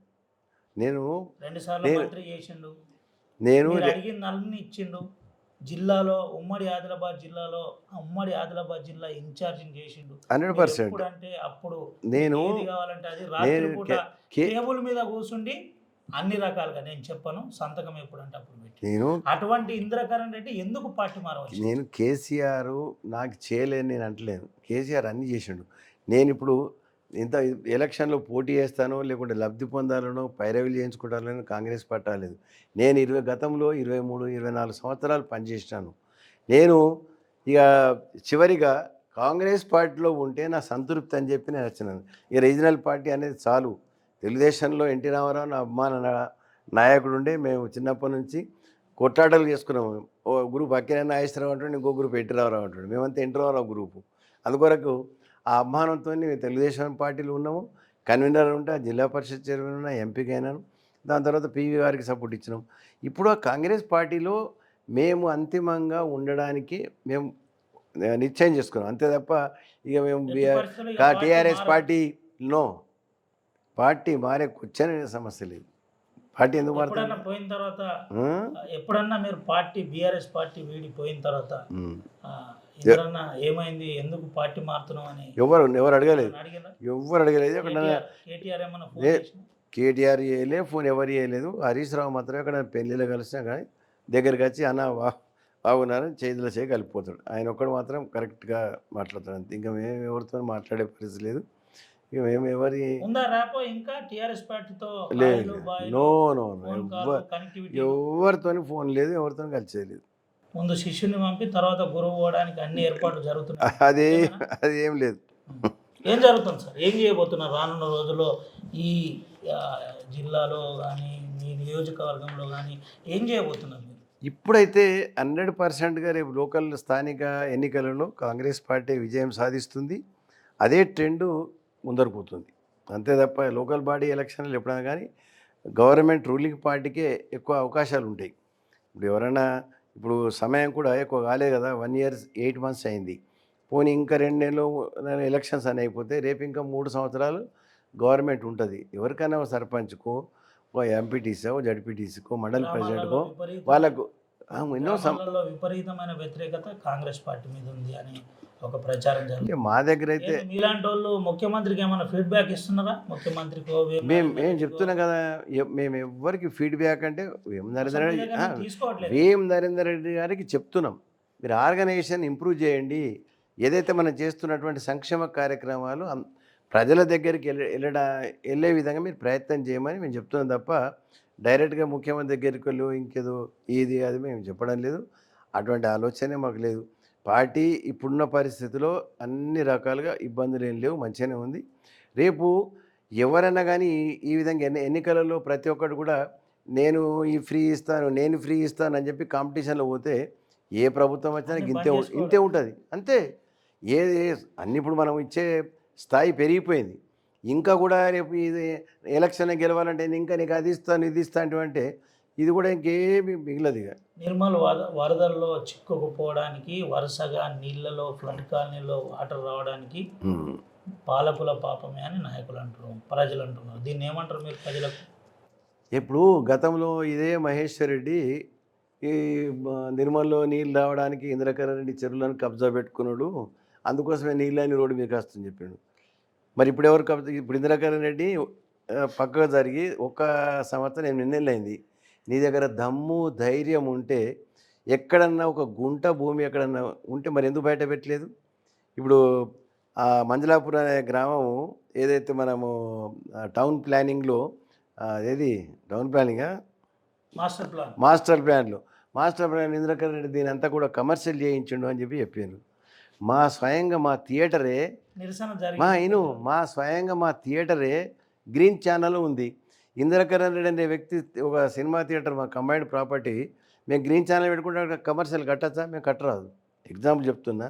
నేను 2 సార్లు మంత్రి చేసిండు, నేను అడిగిన నల్లని ఇచ్చిండు. జిల్లాలో ఉమ్మడి ఆదిలాబాద్ జిల్లా ఇన్ఛార్జింగ్ చేసిండు 100%. అంటే అప్పుడు నేను కావాలంటే అది రాత్రి పూట టేబుల్ మీద కూర్చుండి అన్ని రకాలుగా, నేను చెప్పను సంతకం ఎప్పుడంటే అప్పుడు పెట్టి. నేను అటువంటి ఇంద్రకరణ్ రెడ్డి ఎందుకు పార్టీ మారవచ్చు? నేను కేసీఆర్ నాకు చేయలేని నేను అంటలేను, కేసీఆర్ అన్నీ చేసిండు. నేను ఇప్పుడు ఇంత ఎలక్షన్లో పోటీ చేస్తానో లేకుంటే లబ్ధి పొందాలనో పైరవీలు చేయించుకుంటానో కాంగ్రెస్ పట్టాలేదు. నేను గతంలో 23-24 సంవత్సరాలు పనిచేసినాను. నేను ఇక చివరిగా కాంగ్రెస్ పార్టీలో ఉంటే నా సంతృప్తి అని చెప్పి నేను వచ్చినాను. ఇక రీజనల్ పార్టీ అనేది చాలు. తెలుగుదేశంలో ఎన్టీ రామారావు నా అభిమాన నాయకుడు ఉండే, మేము చిన్నప్పటి నుంచి కొట్లాటలు చేసుకున్నాము. ఓ గ్రూప్ అక్కినేని నాగేశ్వరరావు అంటుండే, ఇంకో గ్రూప్ ఎన్టీ రామారావు అంటుండే, మేమంతా ఎన్టీ రామారావు గ్రూపు. అందుకొరకు ఆ అభిమానంతో మేము తెలుగుదేశం పార్టీలో ఉన్నాము. కన్వీనర్ ఉంటే జిల్లా పరిషత్ చైర్మన్ ఉన్నా, ఎంపీకి అయినాను. దాని తర్వాత పీవీ గారికి సపోర్ట్ ఇచ్చినాం. ఇప్పుడు ఆ కాంగ్రెస్ పార్టీలో మేము అంతిమంగా ఉండడానికి మేము నిశ్చయం చేసుకున్నాం, అంతే తప్ప ఇక మేము టీఆర్ఎస్ పార్టీ మారే కూర్చొని సమస్య లేదు. పార్టీ ఎందుకు మారుతుంది? పోయిన తర్వాత ఎప్పుడన్నా మీరు పార్టీ బీఆర్ఎస్ పార్టీ వీడిపోయిన తర్వాత ఎవరన్నా ఏమైంది, ఎందుకు పార్టీ మారుతున్నాం అని ఎవరు అడగలేదు. కేటీఆర్ చేయలే, ఫోన్ ఎవరు చేయలేదు. హరీష్ రావు మాత్రమే అక్కడ పెళ్ళిలో కలిసినా కానీ దగ్గరికి వచ్చి అన్న బాగున్నారని చేతిలో చేయి కలిపిపోతాడు. ఆయన ఒక్కడు మాత్రం కరెక్ట్గా మాట్లాడతాడు అంతే. ఇంకా మేము ఎవరితో మాట్లాడే పరిస్థితి లేదు. ఇక మేము ఎవరి ఎవరితో ఫోన్ లేదు, ఎవరితో కలిసేది. ముందు శిష్యుని పంపి తర్వాత గురువు పోవడానికి అన్ని ఏర్పాట్లు జరుగుతున్నాయి. అది ఏం లేదు. ఏం జరుగుతుంది సార్? ఏం చేయబోతున్నారు రానున్న రోజుల్లో ఈ జిల్లాలో కానీ మీ నియోజకవర్గంలో కానీ ఏం చేయబోతున్నారు? ఇప్పుడైతే 100%గా రేపు లోకల్ స్థానిక ఎన్నికలలో కాంగ్రెస్ పార్టీ విజయం సాధిస్తుంది. అదే ట్రెండు ముందరు పోతుంది అంతే తప్ప లోకల్ బాడీ ఎలక్షన్లు ఎప్పుడైనా కానీ గవర్నమెంట్ రూలింగ్ పార్టీకే ఎక్కువ అవకాశాలు ఉంటాయి. ఇప్పుడు ఎవరైనా ఇప్పుడు సమయం కూడా ఎక్కువ కాలేదు కదా, 1 year 8 months అయింది. పోనీ ఇంకా 2 నెలలు ఎలక్షన్స్ అని అయిపోతే రేపు ఇంకా 3 సంవత్సరాలు గవర్నమెంట్ ఉంటుంది. ఎవరికైనా సర్పంచ్కో ఓ ఎంపీటీసీ ఓ జడ్పీటీసీకో మండల గ్రామాలలో ప్రెసిడెంట్కో విపరీతమైన వాళ్ళకు ఎన్నో గ్రామాలలో విపరీతమైన వ్యతిరేకత కాంగ్రెస్ పార్టీ మీద ఉంది అని ఒక ప్రచారం జరుగుతుంది. మా దగ్గర అయితే ఏంటి మీలాంటి వాళ్ళు ముఖ్యమంత్రికి ఏమైనా ఫీడ్బ్యాక్ ఇస్తున్నారా? ముఖ్యమంత్రికో మేము చెప్తున్నాం కదా, మేము ఎవ్వరికి ఫీడ్బ్యాక్ అంటే తీసుకోవట్లేదు. వేం నరేందర్ రెడ్డి గారికి చెప్తున్నాం, మీరు ఆర్గనైజేషన్ ఇంప్రూవ్ చేయండి. ఏదైతే మనం చేస్తున్నటువంటి సంక్షేమ కార్యక్రమాలు ప్రజల దగ్గరికి వెళ్ళే విధంగా మీరు ప్రయత్నం చేయమని మేము చెప్తున్నాం తప్ప డైరెక్ట్గా ముఖ్యమంత్రి దగ్గరికి వెళ్ళి ఇంకేదో ఇది అది మేము చెప్పడం లేదు. అటువంటి ఆలోచనే మాకు లేదు. పార్టీ ఇప్పుడున్న పరిస్థితిలో అన్ని రకాలుగా ఇబ్బందులు ఏం లేవు, మంచిగానే ఉంది. రేపు ఎవరైనా కానీ ఈ విధంగా ఎన్నికలలో ప్రతి ఒక్కరు కూడా నేను ఫ్రీ ఇస్తాను అని చెప్పి కాంపిటీషన్లో పోతే ఏ ప్రభుత్వం వచ్చినా ఇంతే ఉంటుంది అంతే. ఏది అన్ని ఇప్పుడు మనం ఇచ్చే స్థాయి పెరిగిపోయింది. ఇంకా కూడా రేపు ఇది ఎలక్షన్ గెలవాలంటే ఇంకా నీకు అది ఇస్తాను ఇది ఇస్తాను అంటే ఇది కూడా ఇంకేమి మిగిలదు. ఇక నిర్మల్ వరదల్లో చిక్కుకుపోవడానికి వరుసగా నీళ్లలో ఫ్లడ్ కాలనీలో వాటర్ రావడానికి పాలకుల పాపమే అని నాయకులు అంటున్నారు, ప్రజలు అంటున్నారు. దీన్ని ఏమంటారు మీరు ప్రజలకు? ఇప్పుడు గతంలో ఇదే మహేశ్వర్ రెడ్డి ఈ నిర్మల్లో నీళ్ళు రావడానికి ఇంద్రకరణ్ రెడ్డి చెరువులను కబ్జా పెట్టుకున్నాడు, అందుకోసమే నీళ్ళని రోడ్డు మీకు వస్తుందని చెప్పాడు. మరి ఇప్పుడు ఎవరు కబ్జా? ఇప్పుడు ఇంద్రకరణ్ రెడ్డి పక్కకు జరిగి 1 సంవత్సరం 8 నెలలు అయింది. నీ దగ్గర దమ్ము ధైర్యం ఉంటే ఎక్కడన్నా ఒక గుంట భూమి ఎక్కడన్నా ఉంటే మరి ఎందుకు బయట పెట్టలేదు? ఇప్పుడు మంజలాపూర్ అనే గ్రామం ఏదైతే మనము టౌన్ ప్లానింగ్లో టౌన్ ప్లానింగా మాస్టర్ ప్లాన్ ఇంద్రకరణ్ రెడ్డి దీని అంతా కూడా కమర్షియల్ చేయించిండు అని చెప్పి చెప్పాను. స్వయంగా మా థియేటరే మా థియేటరే గ్రీన్ ఛానల్ ఉంది. ఇంద్రకరణ్ రెడ్డి అనే వ్యక్తి ఒక సినిమా థియేటర్ మా కంబైన్డ్ ప్రాపర్టీ, మేము గ్రీన్ ఛానల్ పెట్టుకుంటే కమర్షియల్ కట్టచ్చా? మేము కట్టరాదు. ఎగ్జాంపుల్ చెప్తున్నా.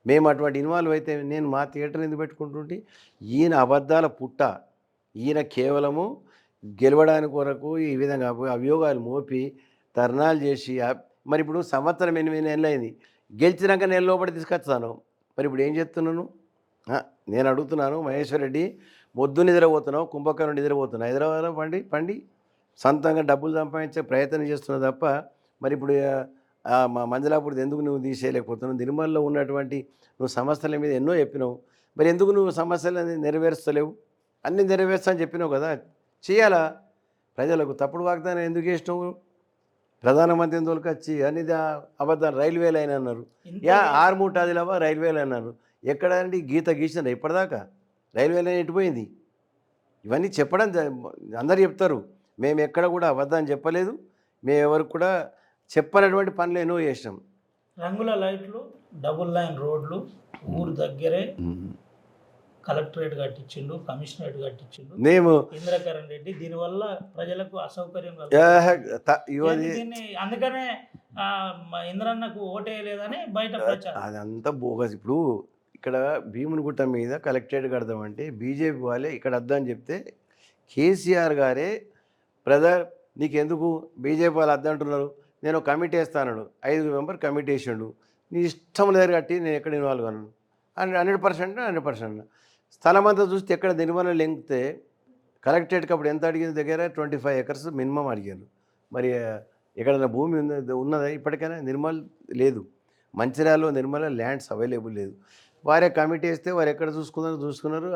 మేము అటువంటి ఇన్వాల్వ్ అయితే నేను మా థియేటర్ ఎందుకు పెట్టుకుంటుంటే? ఈయన అబద్ధాల పుట్ట. ఈయన కేవలము గెలవడానికి కొరకు ఈ విధంగా అభియోగాలు మోపి ధర్నాలు చేసి మరి ఇప్పుడు సంవత్సరం 8 నెలలు అయింది. గెలిచినాక నెల లోపలి తీసుకొస్తాను. మరి ఇప్పుడు ఏం చేస్తున్నాను? నేను అడుగుతున్నాను, మహేశ్వర్ రెడ్డి మొద్దు నిద్రపోతున్నావు, కుంభకర్ణుడు నిద్రపోతున్నావు, హైదరాబాద్లో పండి సొంతంగా డబ్బులు సంపాదించే ప్రయత్నం చేస్తున్నావు తప్ప మరి ఇప్పుడు మా మంజలాపూర్ది ఎందుకు నువ్వు తీసేయలేకపోతున్నావు? నిర్మల్లో ఉన్నటువంటి నువ్వు సమస్యల మీద ఎన్నో చెప్పినావు, మరి ఎందుకు నువ్వు సమస్యలు నెరవేర్చలేవు? అన్నీ నెరవేర్చా అని చెప్పినావు కదా, చేయాలా? ప్రజలకు తప్పుడు వాగ్దానం ఎందుకు చేసినావు? ప్రధానమంత్రిని తోలుకొచ్చి అన్ని అబద్ధాలు రైల్వే లైన్ అన్నారు, ఆర్మూట్ ఆదిలాబాద్ రైల్వే లైన్ అన్నారు. ఎక్కడ అండి గీత గీసినారు ఇప్పటిదాకా? రైల్వే లైన్ ఎటుపోయింది? ఇవన్నీ చెప్పడం అందరు చెప్తారు. మేము ఎక్కడ కూడా అబద్ధాన్ని చెప్పలేదు, మేము ఎవరికి కూడా చెప్పనటువంటి పనులు ఎన్నో చేసినాం. రంగుల లైట్లు, డబుల్ లైన్ రోడ్లు, ఊరు దగ్గరే కలెక్టరేట్ కట్టించిండు, కమిషనరేట్ కట్టించిండు మేము ఇంద్రకరణ్ రెడ్డి. దీనివల్ల ప్రజలకు అసౌకర్యం అందుకనే ఇంద్రన్నకు ఓటేయలేదని బయట ప్రచారం. అదంతా బోగస్. ఇప్పుడు ఇక్కడ భీమునిగుట్ట మీద కలెక్టరేట్ కడదామంటే బీజేపీ వాళ్ళే ఇక్కడ వద్దని చెప్తే కేసీఆర్ గారే బ్రదర్ నీకెందుకు బీజేపీ వాళ్ళు వద్దంటున్నారు, నేను కమిటీ వేస్తాను, 5 మెంబర్ కమిటీ వేసిండు, నీ ఇష్టం దగ్గర కట్టి నేను ఎక్కడ ఇన్వాల్వ్ అన్నాను 100%. స్థలం అంతా చూస్తే ఎక్కడ నిర్మల లెంగితే కలెక్టరేట్కి అప్పుడు ఎంత అడిగింది? దగ్గర 25 acres మినిమం అడిగారు. మరి ఎక్కడైనా భూమి ఉన్నదా ఇప్పటికైనా? నిర్మల్ లేదు. మంచిర్యాలలో నిర్మల ల్యాండ్స్ అవైలబుల్ లేదు. వారే కమిటీ వేస్తే వారు ఎక్కడ చూసుకున్నారు.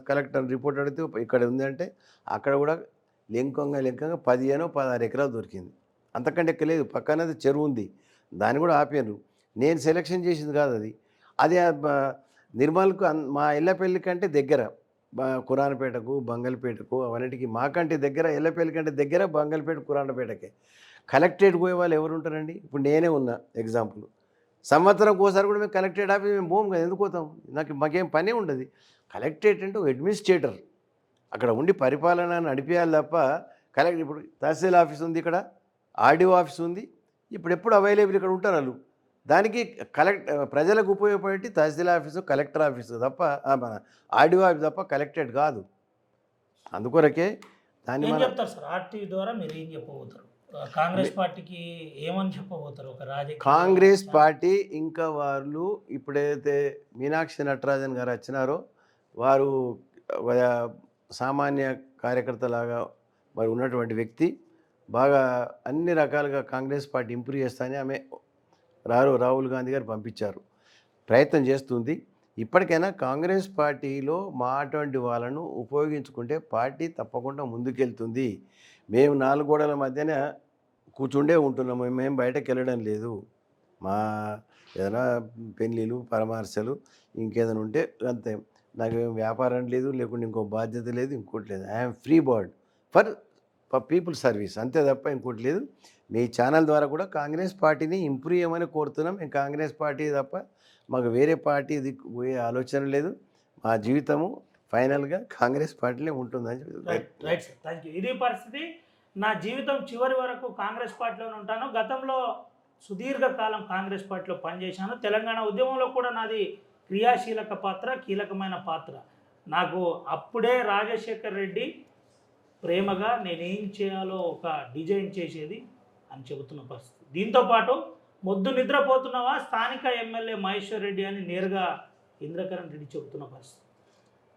కలెక్టర్ రిపోర్ట్ అడిగితే ఇక్కడ ఉంది అంటే అక్కడ కూడా లెంకంగా 15-16 ఎకరాలు దొరికింది. అంతకంటే ఎక్కలేదు. పక్కనది చెరువు ఉంది, దాన్ని కూడా ఆపారు. నేను సెలెక్షన్ చేసింది కాదు అది. అది నిర్మల్కు మా ఎల్లపల్లి కంటే దగ్గర, కురాన్పేటకు బంగల్పేటకు అవన్నిటికీ మాకంటే దగ్గర, ఎల్లపల్లి కంటే దగ్గర బంగల్పేట కురాన్పేటకే. కలెక్టరేట్ పోయే వాళ్ళు ఎవరు ఉంటారండి? ఇప్పుడు నేనే ఉన్నా ఎగ్జాంపుల్. సంవత్సరం ఒకసారి కూడా మేము కలెక్టరేట్ ఆఫీస్ మేము పోము కదా, ఎందుకు పోతాం? మాకేం పనే ఉండదు. కలెక్టరేట్ అంటే అడ్మినిస్ట్రేటర్, అక్కడ ఉండి పరిపాలన నడిపేయాలి తప్ప ఇప్పుడు తహసీల్ ఆఫీస్ ఉంది, ఇక్కడ ఆర్డీఓ ఆఫీస్ ఉంది, ఎప్పుడు అవైలబుల్ ఇక్కడ ఉంటారు వాళ్ళు. దానికి ప్రజలకు ఉపయోగపడి తహసీల్ ఆఫీసు, కలెక్టర్ ఆఫీసు తప్ప ఆర్డీఓ ఆఫీస్ తప్ప కలెక్టరేట్ కాదు. అందుకొరకే దాన్ని చెప్తారు సార్. ఆర్టీవీ ద్వారా మీరు ఏం చెప్పబోతారు? కాంగ్రెస్ పార్టీకి ఏమని చెప్పబోతారు? ఒక రాజకీయ కాంగ్రెస్ పార్టీ ఇంకా వాళ్ళు ఇప్పుడైతే మీనాక్షి నటరాజన్ గారు వచ్చినారో వారు సామాన్య కార్యకర్తలాగా మరి ఉన్నటువంటి వ్యక్తి బాగా అన్ని రకాలుగా కాంగ్రెస్ పార్టీ ఇంప్రూవ్ చేస్తానని ఆమె రాహుల్ గాంధీ గారు పంపించారు, ప్రయత్నం చేస్తుంది. ఇప్పటికైనా కాంగ్రెస్ పార్టీలో మా అటువంటి వాళ్ళను ఉపయోగించుకుంటే పార్టీ తప్పకుండా ముందుకెళ్తుంది. మేము 4 గోడల మధ్యన కూర్చుండే ఉంటున్నాము, మేము బయటకు వెళ్ళడం లేదు. మా ఏదైనా పెళ్ళిళ్ళు పరామర్శలు ఇంకేదైనా ఉంటే అంతే. నాకు వ్యాపారం లేదు, లేకుంటే ఇంకో బాధ్యత లేదు, ఇంకోటి లేదు. I'm free bird for people service, అంతే తప్ప ఇంకోటి లేదు. మీ ఛానల్ ద్వారా కూడా కాంగ్రెస్ పార్టీని ఇంప్రూవ్ చేయమని కోరుతున్నాం. మేము కాంగ్రెస్ పార్టీ తప్ప మాకు వేరే పార్టీ పోయే ఆలోచన లేదు. మా జీవితము ఫైనల్గా కాంగ్రెస్ పార్టీలో ఉంటుందని రైట్ సార్, థ్యాంక్ యూ. ఇది పరిస్థితి. నా జీవితం చివరి వరకు కాంగ్రెస్ పార్టీలోనే ఉంటాను. గతంలో సుదీర్ఘకాలం కాంగ్రెస్ పార్టీలో పనిచేశాను. తెలంగాణ ఉద్యమంలో కూడా నాది క్రియాశీలక పాత్ర, కీలకమైన పాత్ర. నాకు అప్పుడే రాజశేఖర్ రెడ్డి ప్రేమగా నేనేం చేయాలో ఒక డిజైన్ చేసేది అని చెబుతున్న పరిస్థితి. దీంతోపాటు మొద్దు నిద్రపోతున్నావా స్థానిక ఎమ్మెల్యే మహేశ్వర్ రెడ్డి అని నేరుగా ఇంద్రకరణ్ రెడ్డి చెబుతున్న పరిస్థితి.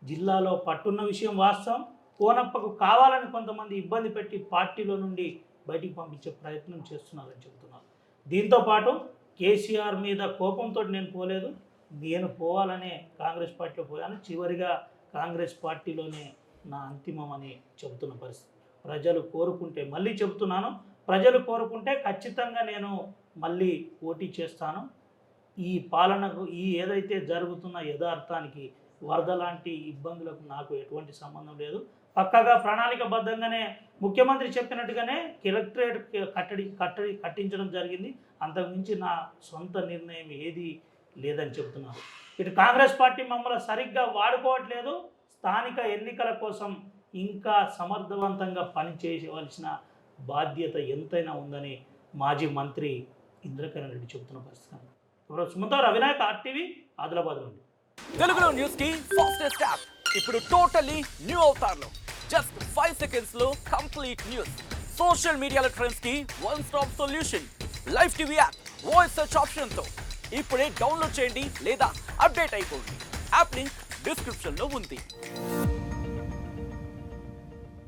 జిల్లాలో పట్టున్న విషయం వాస్తవం. కోనప్పకు కావాలని కొంతమంది ఇబ్బంది పెట్టి పార్టీలో నుండి బయటికి పంపించే ప్రయత్నం చేస్తున్నారని చెబుతున్నారు. దీంతోపాటు కేసీఆర్ మీద కోపంతో నేను పోలేదు, నేను పోవాలనే కాంగ్రెస్ పార్టీలో పోయాను, చివరిగా కాంగ్రెస్ పార్టీలోనే నా అంతిమం అని చెబుతున్న పరిస్థితి. ప్రజలు కోరుకుంటే, మళ్ళీ చెబుతున్నాను, ప్రజలు కోరుకుంటే ఖచ్చితంగా నేను మళ్ళీ పోటీ చేస్తాను. ఈ పాలనకు ఏదైతే జరుగుతున్న యథార్థానికి వరద లాంటి ఇబ్బందులకు నాకు ఎటువంటి సంబంధం లేదు. పక్కగా ప్రణాళికబద్ధంగానే ముఖ్యమంత్రి చెప్పినట్టుగానే కలెక్టరేట్ కట్టించడం జరిగింది. అంతకుమించి నా సొంత నిర్ణయం ఏది లేదని చెబుతున్నారు. ఇటు కాంగ్రెస్ పార్టీ మమ్మల్ని సరిగ్గా వాడుకోవట్లేదు. స్థానిక ఎన్నికల కోసం ఇంకా సమర్థవంతంగా పనిచేయవలసిన బాధ్యత ఎంతైనా ఉందని మాజీ మంత్రి ఇంద్రకరణ్ రెడ్డి చెబుతున్న పరిస్థితి. సుమంత్ అవినాయక్, RTV, ఆదిలాబాద్ నుండి. తెలుగులో న్యూస్ కి ఫాస్టెస్ట్ యాప్ ఇప్పుడు టోటల్లీ న్యూ అవతార్లో. జస్ట్ 5 seconds లో కంప్లీట్ న్యూస్, సోషల్ మీడియాలో ట్రెండ్స్ కి one stop solution, live TV app, voice search option తో ఇప్పుడే డౌన్లోడ్ చేయండి లేదా అప్డేట్ అయిపోండి. యాప్ లింక్ డిస్క్రిప్షన్ లో ఉంది.